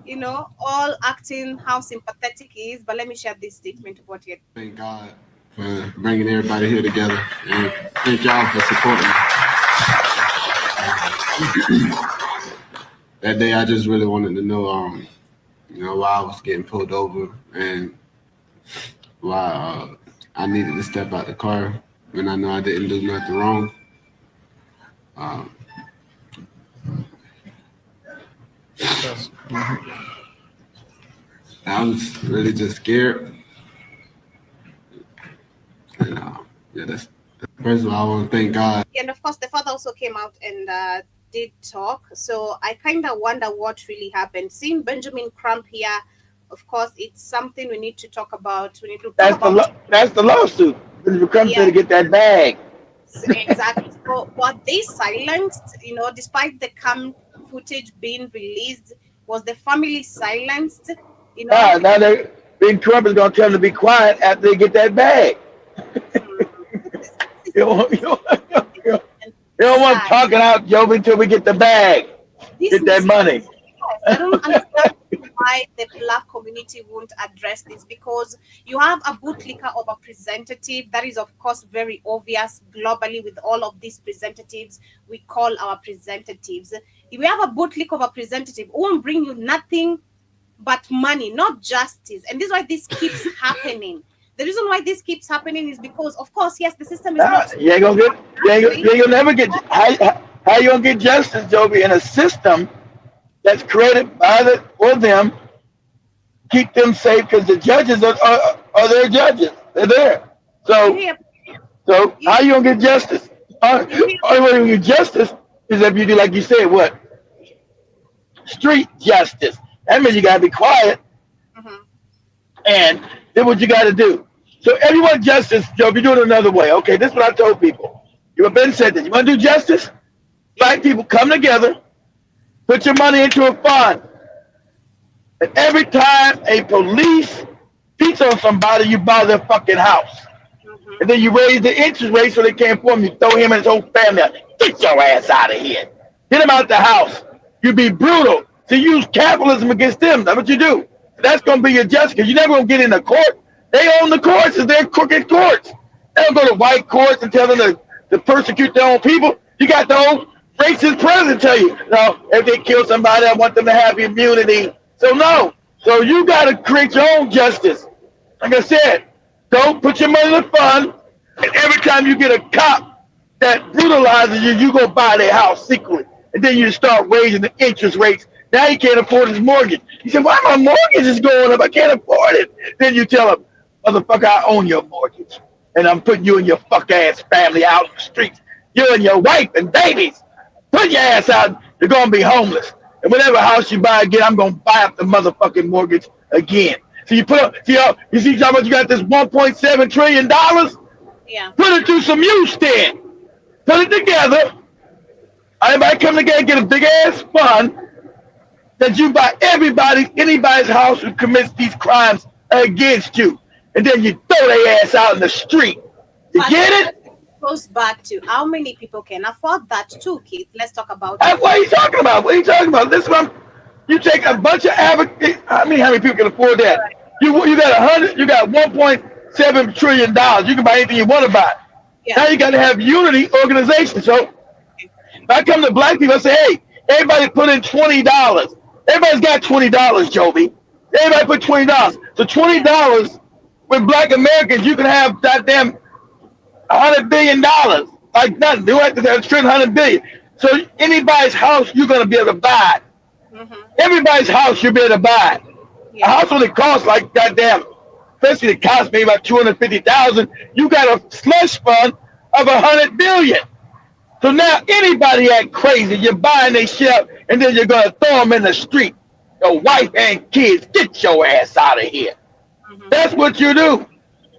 all acting how sympathetic he is. But let me share this statement of what he had. Thank God for bringing everybody here together, and thank y'all for supporting me. That day, I just really wanted to know, why I was getting pulled over and why I needed to step out the car when I know I didn't do nothing wrong. I was really just scared. And yeah, that's first of all, I want to thank God. And of course, the father also came out and did talk. So I kind of wonder what really happened. Seeing Benjamin Crump here, of course, it's something we need to talk about. We need to talk about. That's the lawsuit. Benjamin Crump Yeah. to get that bag. Exactly. So were they silenced? You know, despite the cam footage being released, was the family silenced? You know. Now Ben Crump is gonna tell them to be quiet after they get that bag. You don't want talking out, Joe, until we get the bag. Get that money. I don't understand why the black community won't address this, because you have a bootlicker of a representative that is, of course, very obvious globally with all of these representatives we call our representatives. If we have a bootlicker of a representative who will bring you nothing but money, not justice. And this is why this keeps happening. The reason why this keeps happening is because, of course, yes, the system is not. You ain't gonna never get. How you gonna get justice, Joby, in a system that's created by for them, keep them safe, because the judges are their judges. They're there. So how you gonna get justice? Only way you get justice is if you do, like you said, what? Street justice. That means you gotta be quiet. And then what you gotta do. So everyone justice, Joe, if you do it another way, okay, this is what I told people. You have been said this. You want to do justice? Black people come together, put your money into a fund. And every time a police beats on somebody, you buy their fucking house. And then you raise the interest rate so they can't form you. Throw him and his whole family out. Get your ass out of here. Get him out the house. You be brutal to use capitalism against them. That's what you do. That's going to be your justice, because you're never going to get in the court. They own the courts. It's their crooked courts. They don't go to white courts and tell them to persecute their own people. You got the old racist president tell you, no, if they kill somebody, I want them to have immunity. So no. So you got to create your own justice. Like I said, don't put your money in the fund, and every time you get a cop that brutalizes you, you go buy their house secretly. And then you start raising the interest rates. Now he can't afford his mortgage. He said, why my mortgage is going up? I can't afford it. Then you tell him, motherfucker, I own your mortgage. And I'm putting you and your fuck-ass family out in the streets. You and your wife and babies. Put your ass out. You're going to be homeless. And whatever house you buy again, I'm going to buy up the motherfucking mortgage again. So you put up, you see how much you got this $1.7 trillion? Yeah. Put it to some use then. Put it together. Everybody come together and get a big-ass fund that you buy anybody's house who commits these crimes against you. And then you throw their ass out in the street. You get it? Goes back to how many people can afford that too, Keith. Let's talk about What are you talking about? What are you talking about? This one, you take a bunch of average. How many people can afford that? You got you got $1.7 trillion. You can buy anything you want to buy. Yeah. Now you got to have unity organization. So if I come to black people, I say, hey, everybody put in $20. Everybody's got $20, Joby. Everybody put $20. So $20 with black Americans, you can have goddamn $100 billion. Like nothing. They have to have $100 billion. So anybody's house, you're gonna be able to buy. Everybody's house, you'll be able to buy. A house only costs like goddamn, especially it costs maybe about $250,000. You got a slush fund of $100 billion. So now anybody act crazy, you're buying their shit up, and then you're gonna throw them in the street. Your wife and kids, get your ass out of here. That's what you do. I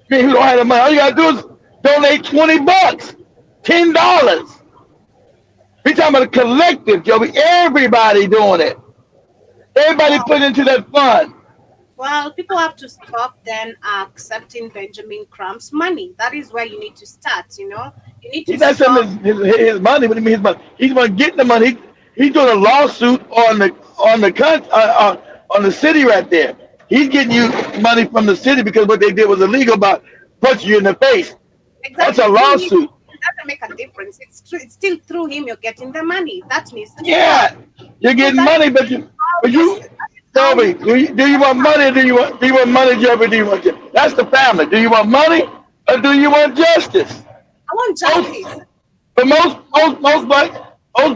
mean, who don't have the money? All you gotta do is donate $20, $10. We talking about a collective, Joey. Everybody doing it. Everybody put into that fund. Well, people have to stop then accepting Benjamin Crump's money. That is where you need to start, you know. You need to He's not his money. What do you mean his money? He's going to get the money. He's doing a lawsuit on the city right there. He's getting you money from the city because what they did was illegal about punching you in the face. Exactly. That's a lawsuit. It doesn't make a difference. It's still through him you're getting the money. That needs to you're getting money, but you Joby, do you want money or do you want money, Joby? Do you want justice? That's the family. Do you want money or do you want justice? I want justice. But most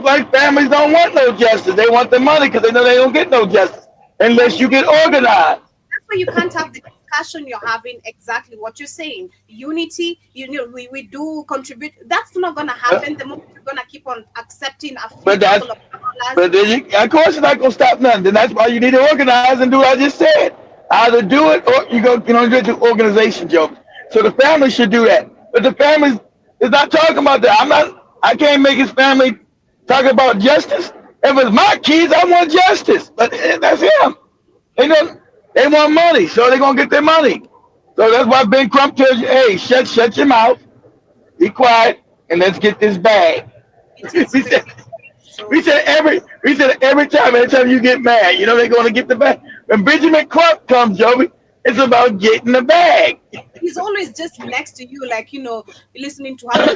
black families don't want no justice. They want the money because they know they don't get no justice unless you get organized. That's why you can't have the discussion you're having, exactly what you're saying, unity, we do contribute. That's not going to happen the moment you're going to keep on accepting a few But that's couple of dollars. but then of course it's not gonna stop nothing. Then that's why you need to organize and do what I just said. Either do it or do it through organization, Joe. So the family should do that. But the family is not talking about that. I can't make his family talk about justice. If it's my kids, I want justice. But that's him. They want money, so they're gonna get their money. So that's why Ben Crump tells you, hey, shut your mouth, be quiet, and let's get this bag. We said every time you get mad, they're gonna get the bag. When Benjamin Crump comes, Joey, it's about getting the bag. He's always just next to you, like listening to how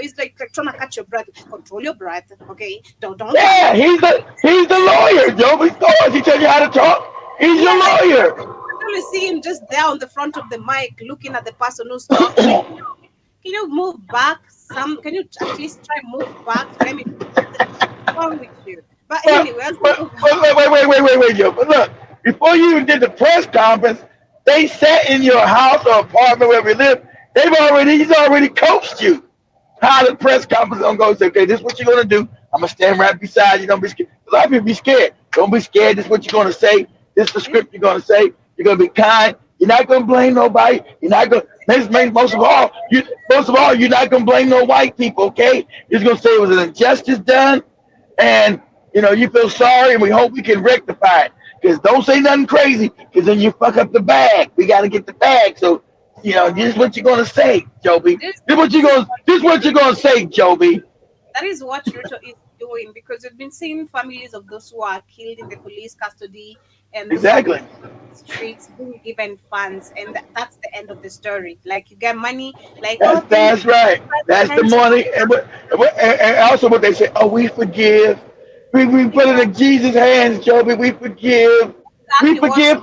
he's like trying to catch your breath. Control your breath, okay? Don't. Yeah, he's the lawyer, Joey. Of course, he tells you how to talk. He's your lawyer. I only see him just there on the front of the mic, looking at the person who's talking. Can you move back? Can you at least try move back? Let me. What's wrong with you? But anyway, wait, Joe. But look, before you even did the press conference, they sat in your house or apartment wherever you live. He's already coached you how the press conference is gonna go. Say, okay, this is what you're gonna do. I'm gonna stand right beside you. Don't be scared. A lot of people be scared. Don't be scared. This is what you're gonna say. This is the script you're gonna say. You're gonna be kind. You're not gonna blame nobody. You're not gonna. Most of all, you're not gonna blame no white people. Okay? You're just gonna say it was an injustice done, and you feel sorry, and we hope we can rectify it. Because don't say nothing crazy, because then you fuck up the bag. We gotta get the bag. So, this is what you're gonna say, Joby. This is what you're gonna say, Joby. That is what Ruto is doing, because we've been seeing families of those who are killed in the police custody and exactly streets being given funds, and that's the end of the story. Like, you get money, like that's right. That's the money, and also what they say. Oh, we forgive. We put it in Jesus' hands, Joby. We forgive. We forgive,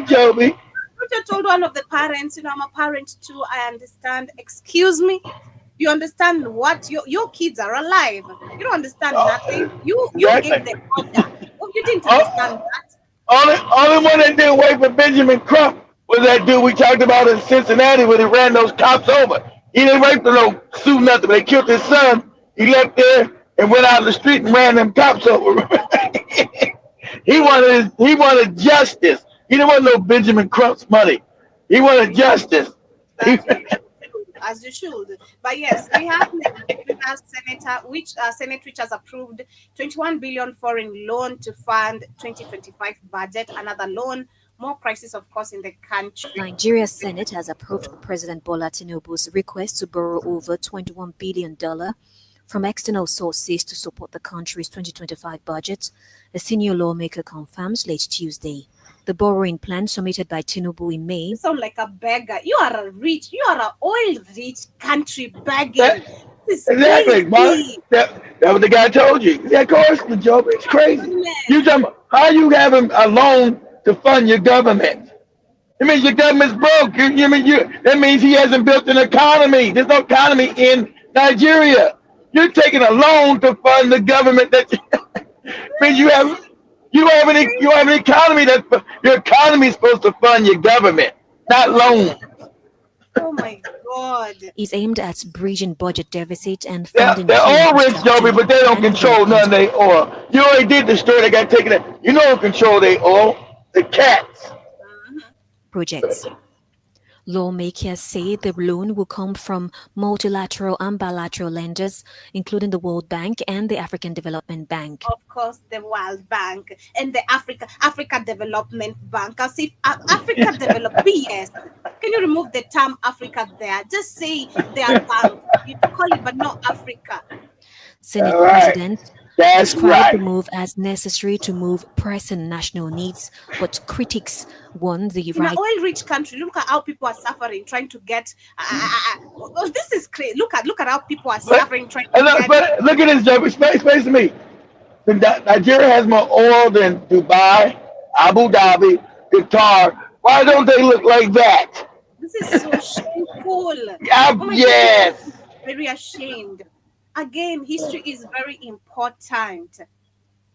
Joby. Ruto told one of the parents, I'm a parent too. I understand. Excuse me. You understand what your kids are alive. You don't understand nothing. You gave the order. Oh, you didn't understand that. Only one that didn't wait for Benjamin Crump was that dude we talked about in Cincinnati when he ran those cops over. He didn't wait for no suit, nothing. They killed his son. He left there and went out in the street and ran them cops over. He wanted justice. He didn't want no Benjamin Crump's money. He wanted justice. As you should. But yes, we have Senate which has approved 21 billion foreign loan to fund 2025 budget. Another loan, more crisis, of course, in the country. Nigeria's Senate has approved President Bola Tinubu's request to borrow over $21 billion from external sources to support the country's 2025 budget, a senior lawmaker confirms late Tuesday. The borrowing plan submitted by Tinubu in May. You sound like a beggar. You are an oil-rich country begging. Exactly. That what the guy told you. Yeah, of course, the job is crazy. You talking about how you having a loan to fund your government? It means your government's broke. That means he hasn't built an economy. There's no economy in Nigeria. You're taking a loan to fund the government. That means you don't have an economy. Your economy is supposed to fund your government, not loans. Oh my God! Is aimed at bridging budget deficit and funding. They're all rich, Joby, but they don't control none of their oil. You already did the story. They got taken. You know who control their oil? The cats. Projects. Lawmakers say the loan will come from multilateral and bilateral lenders, including the World Bank and the African Development Bank. Of course, the World Bank and the Africa Development Bank. As if Africa Development, yes. Can you remove the term Africa there? Just say they are bank. You call it, but not Africa. Senate President described the move as necessary to move pressing national needs, but critics warn the in an oil-rich country, look at how people are suffering trying to get. This is crazy. Look at how people are suffering trying to get. But look at this, Joe. Explain to me. Nigeria has more oil than Dubai, Abu Dhabi, Qatar. Why don't they look like that? This is so shameful. Yes. God, very ashamed. Again, history is very important.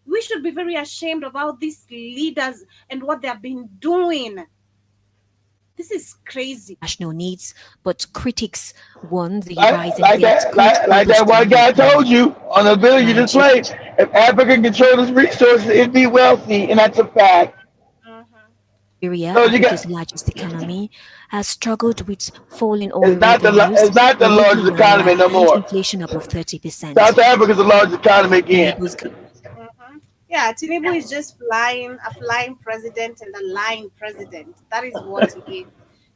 We should be very ashamed of how these leaders and what they have been doing. This is crazy. National needs, but critics warn the Like, rising like debt that, could like that one guy overshadow told you on the bill you just played. If Africa controlled its resources, it'd be wealthy, and that's a fact. Nigeria, So you got Africa's largest economy, has struggled with falling oil it's not revenues, it's not the largest irregular economy no and more. inflation above 30%. South Africa's the largest economy again. Yeah, Tinubu is just a flying president and a lying president. That is what he is.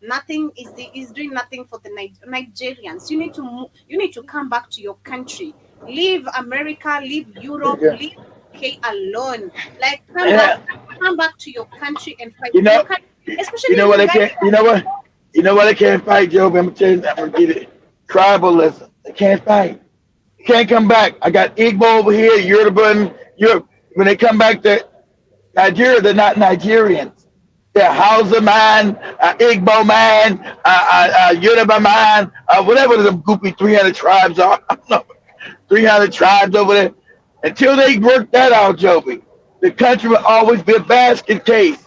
Nothing is doing nothing for the Nigerians. You need to move, you need to come back to your country. Leave America, leave Europe, leave UK alone. Like come back to your country and fight. You know, Your country, especially you know what you they guys can't. You know what they can't fight, Joe. I'm gonna tell you. I'm gonna get it. Tribalism. They can't fight. You can't come back. I got Igbo over here, Yoruba, and Europe. When they come back to Nigeria, they're not Nigerians. They're Hausa man, Igbo man, Yoruba man, whatever the goopy 300 tribes are. I don't know, 300 tribes over there. Until they work that out, Joby, the country will always be a basket case.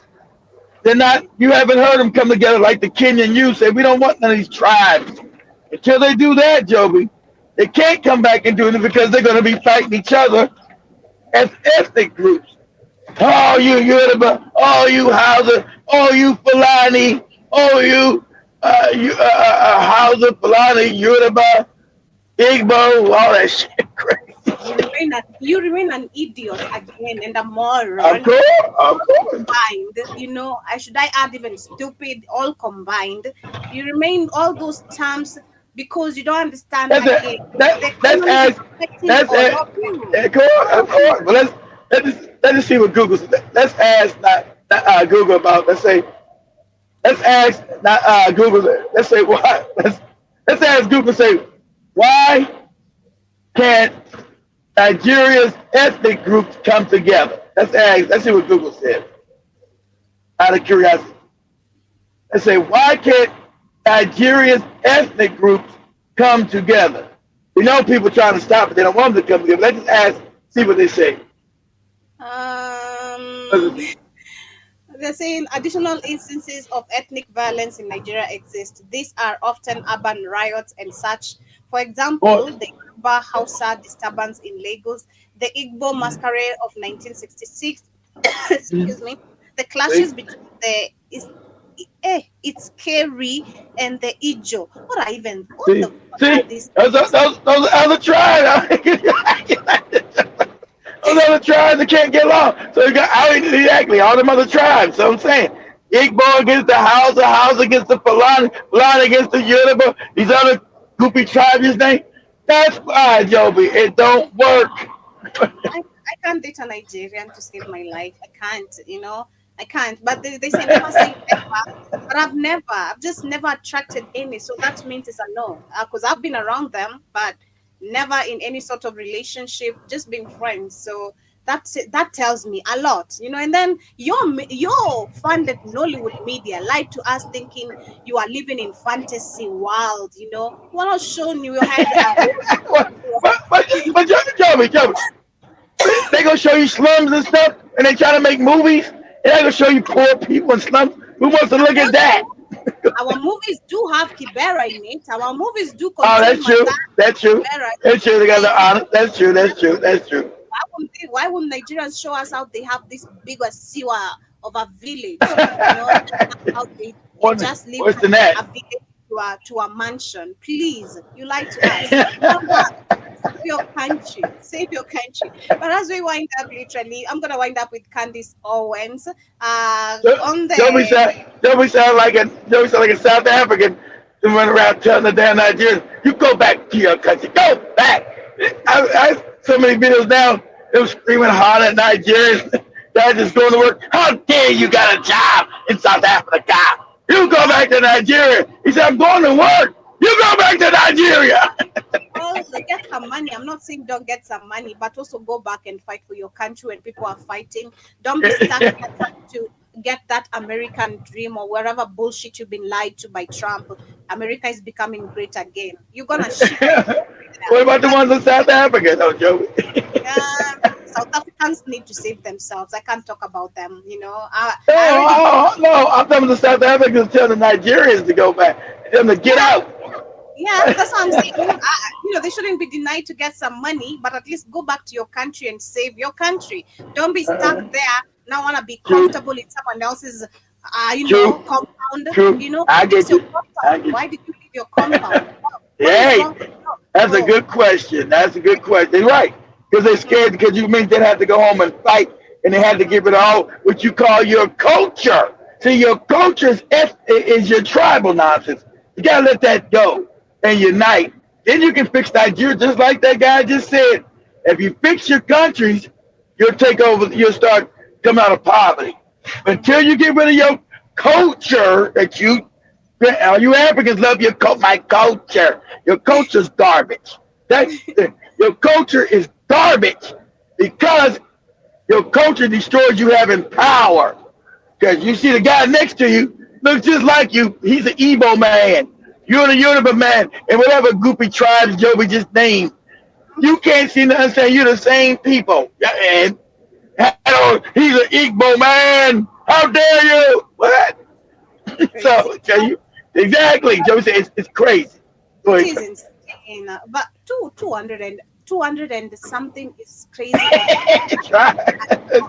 They're not. You haven't heard them come together like the Kenyan youth say. We don't want none of these tribes. Until they do that, Joby, they can't come back and do it because they're going to be fighting each other as ethnic groups. Oh, you Yoruba, oh, you Hausa, oh, you Fulani, oh, you Hausa, Fulani, Yoruba, Igbo, all that shit crazy. You remain an idiot again and a moron. Of course. Combined, you know, should I add even stupid, all combined. You remain all those terms because you don't understand. Of course. But let's see what Google says. Let's ask not Google about. Let's ask not Google. Let's say why. Let's ask Google. Say why can't Nigeria's ethnic groups come together? Let's see what Google said. Out of curiosity, let's say why can't Nigeria's ethnic groups come together? We know people trying to stop it. They don't want them to come together. Let's just see what they say. They're saying additional instances of ethnic violence in Nigeria exist. These are often urban riots and such. For example, the Yoruba Hausa disturbance in Lagos, the Igbo masquerade of 1966, excuse me, the clashes between it's scary and the Ijo. What are even? Those other tribes. Those other tribes that can't get along. So you got exactly all them other tribes. So I'm saying Igbo against the Hausa against the Fulani against the Yoruba. These other goopy tribes, his name. That's why, Joby. It don't work. I can't date a Nigerian to save my life. I can't. I can't. But they say never say never. But I've just never attracted any. So that means it's a no. Because I've been around them, but never in any sort of relationship, just being friends. So that tells me a lot, and then your funded Nollywood media lied to us thinking you are living in fantasy world, we're not showing you your hand. but Joby, they gonna show you slums and stuff, and they try to make movies, and they gonna show you poor people in slums. Who wants to look at that? Our movies do have Kibera in it. Our movies do contain that's true. That's true. That's true. They got the honor. That's true. Why wouldn't Nigerians show us how they have this bigger sewer of a village? How they just live from a village to a mansion. Please, you like to us. Save your country. But as we wind up, literally, I'm gonna wind up with Candice Owens. Joby sound like a South African to run around telling the damn Nigerians, you go back to your country. Go back. I so many videos now. They were screaming hard at Nigerians. They're just going to work. How dare you got a job in South Africa? You go back to Nigeria. He said, I'm going to work. You go back to Nigeria. Also get some money. I'm not saying don't get some money, but also go back and fight for your country when people are fighting. Don't be stuck to get that American dream or wherever bullshit you've been lied to by Trump. America is becoming great again. You're gonna ship. What about the ones in South Africa, though, Joey? South Africans need to save themselves. I can't talk about them, you know. No, I'm telling the South Africans, telling the Nigerians to go back, tell them to get out. Yeah, that's what I'm saying. You know, they shouldn't be denied to get some money, but at least go back to your country and save your country. Don't be stuck there. Now want to be comfortable in someone else's, compound. True. You know, I get you. Why did you leave your compound? Hey, that's a good question. That's a good question. They're right. Because they're scared because you mean they'd have to go home and fight and they had to give it all what you call your culture. See, your culture is your tribal nonsense. You got to let that go and unite. Then you can fix Nigeria just like that guy just said. If you fix your countries, you'll take over, you'll start coming out of poverty. But until you get rid of your culture that you Africans love my culture. Your culture's garbage. Your culture is garbage because your culture destroys you having power. Because you see the guy next to you looks just like you. He's an Igbo man. You're the Yoruba man. And whatever goopy tribes Joby just named, you can't seem to understand you're the same people. And he's an Igbo man. How dare you? What? So, exactly. Joey said it's crazy. It is insane. But 200 and something is crazy. It's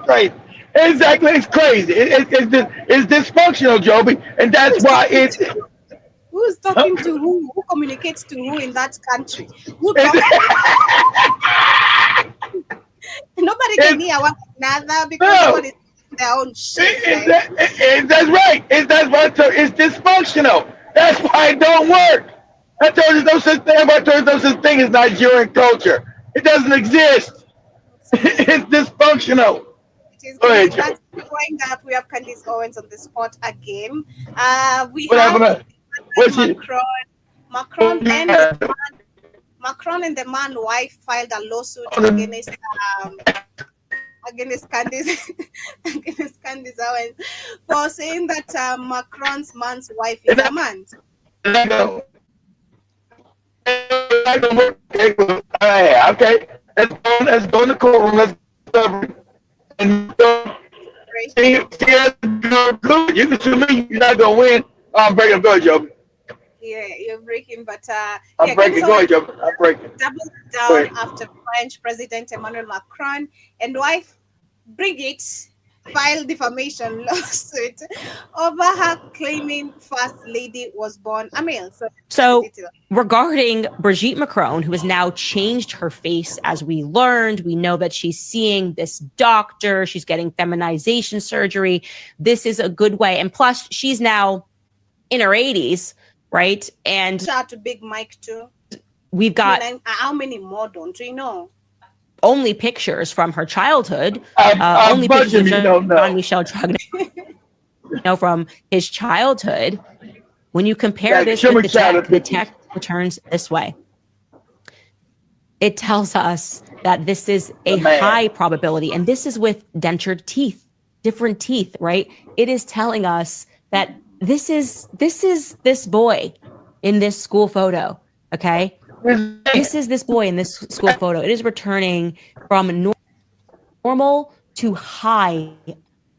crazy. Exactly, it's crazy. It's dysfunctional, Joby, and that's why it's. Who's talking to who? Who communicates to who in that country? Nobody can hear one another because nobody is their own shit. That's right. It's dysfunctional. That's why it don't work. I told you no such thing. I told you no such thing as Nigerian culture. It doesn't exist. It's dysfunctional. That's going up. We have Candice Owens on the spot again. We have Macron and the man's wife filed a lawsuit against Candice Owens for saying that Macron's man's wife is a man. Okay, let's go in the courtroom. Let's see, you can sue me. You're not gonna win. I'm breaking. Go, Joe. Yeah, you're breaking, but I'm breaking. Go ahead, Joe. I'm breaking. Double down after French President Emmanuel Macron and wife Brigitte filed defamation lawsuit over her claiming First Lady was born a male. So regarding Brigitte Macron, who has now changed her face, as we learned, we know that she's seeing this doctor, she's getting feminization surgery. This is a good way. And plus, she's now in her 80s, right? And shout out to Big Mike too. We've got how many more don't we know? Only pictures from her childhood. Only pictures of Jean-Michel Dragnel from his childhood. When you compare this with the text returns this way. It tells us that this is a high probability, and this is with dentured teeth, different teeth, right? It is telling us that this is this boy in this school photo, okay? This is this boy in this school photo. It is returning from normal to high,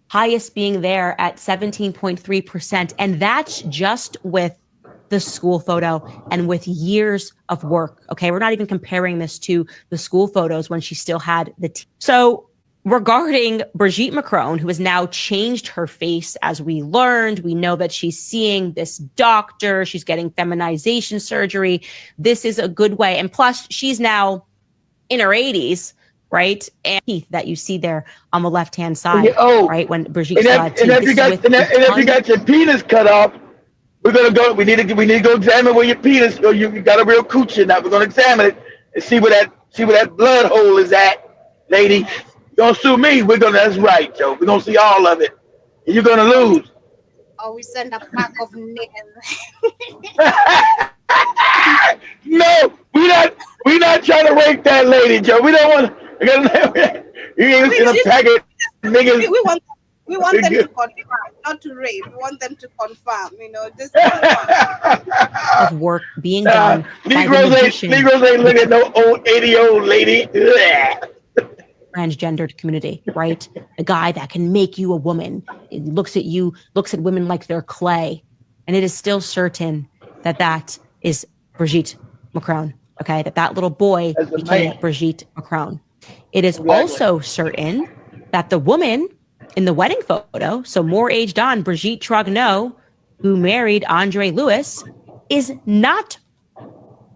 highest being there at 17.3%. And that's just with the school photo and with years of work. Okay, we're not even comparing this to the school photos when she still had the teeth. So regarding Brigitte Macron, who has now changed her face, as we learned, we know that she's seeing this doctor, she's getting feminization surgery. This is a good way. And plus, she's now in her 80s, right? And teeth that you see there on the left-hand side, right? When Brigitte and if you got your penis cut off, we're gonna go. We need to go examine where your penis, or you got a real coochie. Now we're gonna examine it and see where that blood hole is at, lady. Don't sue me. That's right, Joe. We're gonna see all of it. And you're gonna lose. Oh, we send a pack of nails. No, we're not trying to rape that lady, Joe. We don't want to. You ain't gonna pack it, niggas. We want them to confirm, not to rape. We want them to confirm, this of work being done. Negroes ain't looking at no old 80-year-old lady. transgendered community, right? A guy that can make you a woman. It looks at you, looks at women like they're clay. And it is still certain that that is Brigitte Macron, okay? That little boy became Brigitte Macron. It is also certain that the woman in the wedding photo, so more aged on, Brigitte Trogneux, who married Andre Louis, is not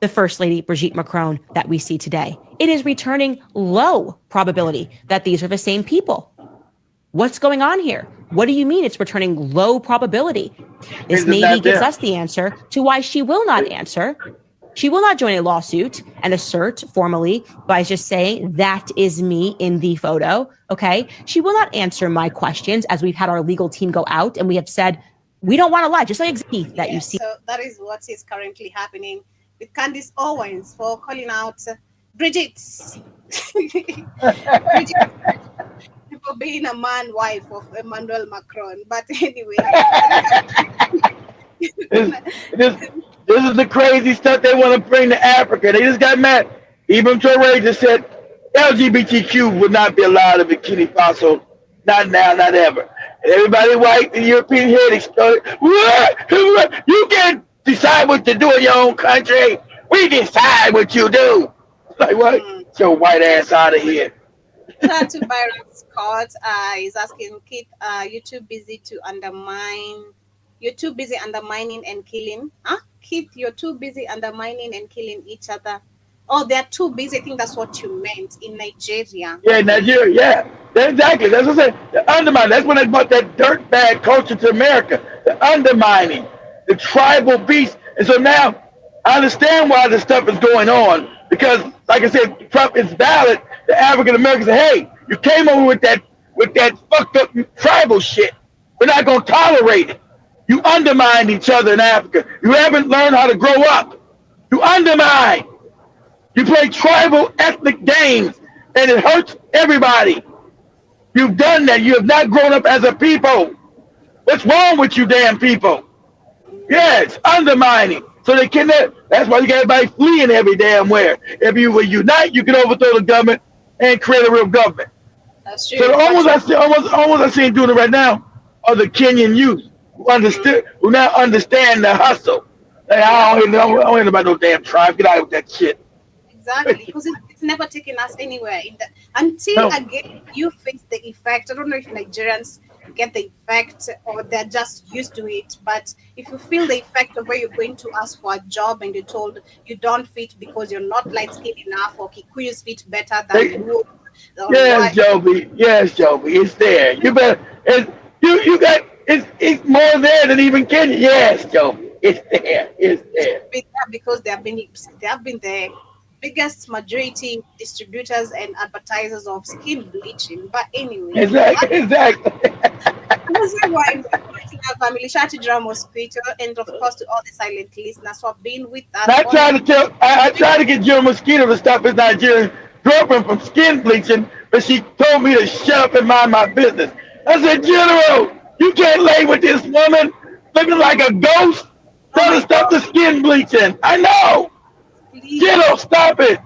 the First Lady Brigitte Macron that we see today. It is returning low probability that these are the same people. What's going on here? What do you mean it's returning low probability? This maybe gives us the answer to why she will not answer. She will not join a lawsuit and assert formally by just saying that is me in the photo, okay? She will not answer my questions as we've had our legal team go out and we have said, we don't want to lie, just like Zeke that you see. So that is what is currently happening with Candace Owens for calling out Brigitte. Brigitte for being a man wife of Emmanuel Macron. But anyway. This is the crazy stuff they want to bring to Africa. They just got mad. Even Toure just said LGBTQ would not be allowed in Burkina Faso. Not now, not ever. And everybody white, the European head exploded. You can't decide what to do in your own country. We decide what you do. Like what? Get your white ass out of here. Shout to Byron Scott. He's asking, Keith, you're too busy to undermine. You're too busy undermining and killing. Huh? Keith, you're too busy undermining and killing each other. Oh, they're too busy. I think that's what you meant in Nigeria. Yeah, Nigeria. Yeah, exactly. That's what I said. The undermining. That's when they brought that dirtbag culture to America. The undermining, the tribal beast. And so now I understand why this stuff is going on because, like I said, Trump is valid. The African Americans say, "Hey, you came over with that fucked up tribal shit. We're not gonna tolerate it. You undermine each other in Africa. You haven't learned how to grow up. You undermine. You play tribal ethnic games, and it hurts everybody. You've done that. You have not grown up as a people. What's wrong with you damn people? Yeah, it's undermining. So they cannot. That's why you got everybody fleeing every damn where. If you will unite, you can overthrow the government and create a real government. That's true. So almost I see doing it right now are the Kenyan youth who now understand the hustle. Like, I don't hear about no damn tribe. Get out of that shit. Exactly, because it's never taken us anywhere until again you face the effect. I don't know if Nigerians get the effect or they're just used to it, but if you feel the effect of where you're going to ask for a job and you're told you don't fit because you're not light-skinned enough or Kikuyus fit better than you. Yes, Joby. Yes, Joby. It's there. You better. You got. It's more there than even Kenya. Yes, Joby. It's there. It's there. Because they have been the biggest majority distributors and advertisers of skin bleaching. But anyway. Exactly. That's why family shout to Drama Mosquito and of course to all the silent listeners for being with us. I tried to get General Mosquito to stop his Nigerian girlfriend from skin bleaching, but she told me to shut up and mind my business. I said, General, you can't lay with this woman looking like a ghost. Tell her to stop the skin bleaching. I know. General, stop it.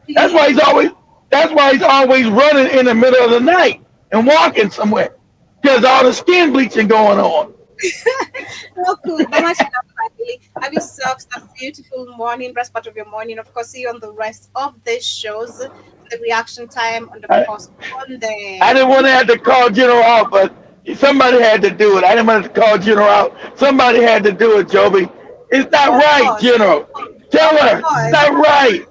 That's why he's always running in the middle of the night and walking somewhere. Because all the skin bleaching going on. Cool. Have yourself a beautiful morning, rest part of your morning. Of course, see you on the rest of the shows, the reaction time on the post on the. I didn't want to have to call General out, but somebody had to do it. I didn't want to call General out. Somebody had to do it, Joby. It's not right, General. Tell her it's not right.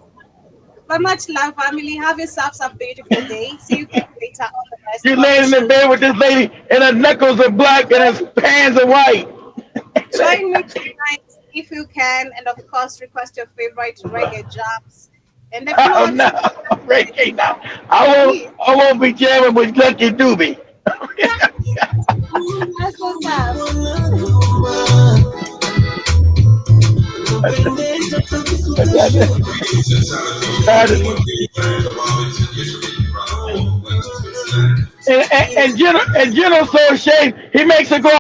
But much love, family. Have yourselves a beautiful day. See you later on the rest. You're laying in the bed with this lady, and her knuckles are black and her hands are white. Join me tonight if you can, and of course, request your favorite reggae jams. And if not, no, reggae now. I won't be jamming with Lucky Doobie. That's what's up. And General so ashamed he makes her go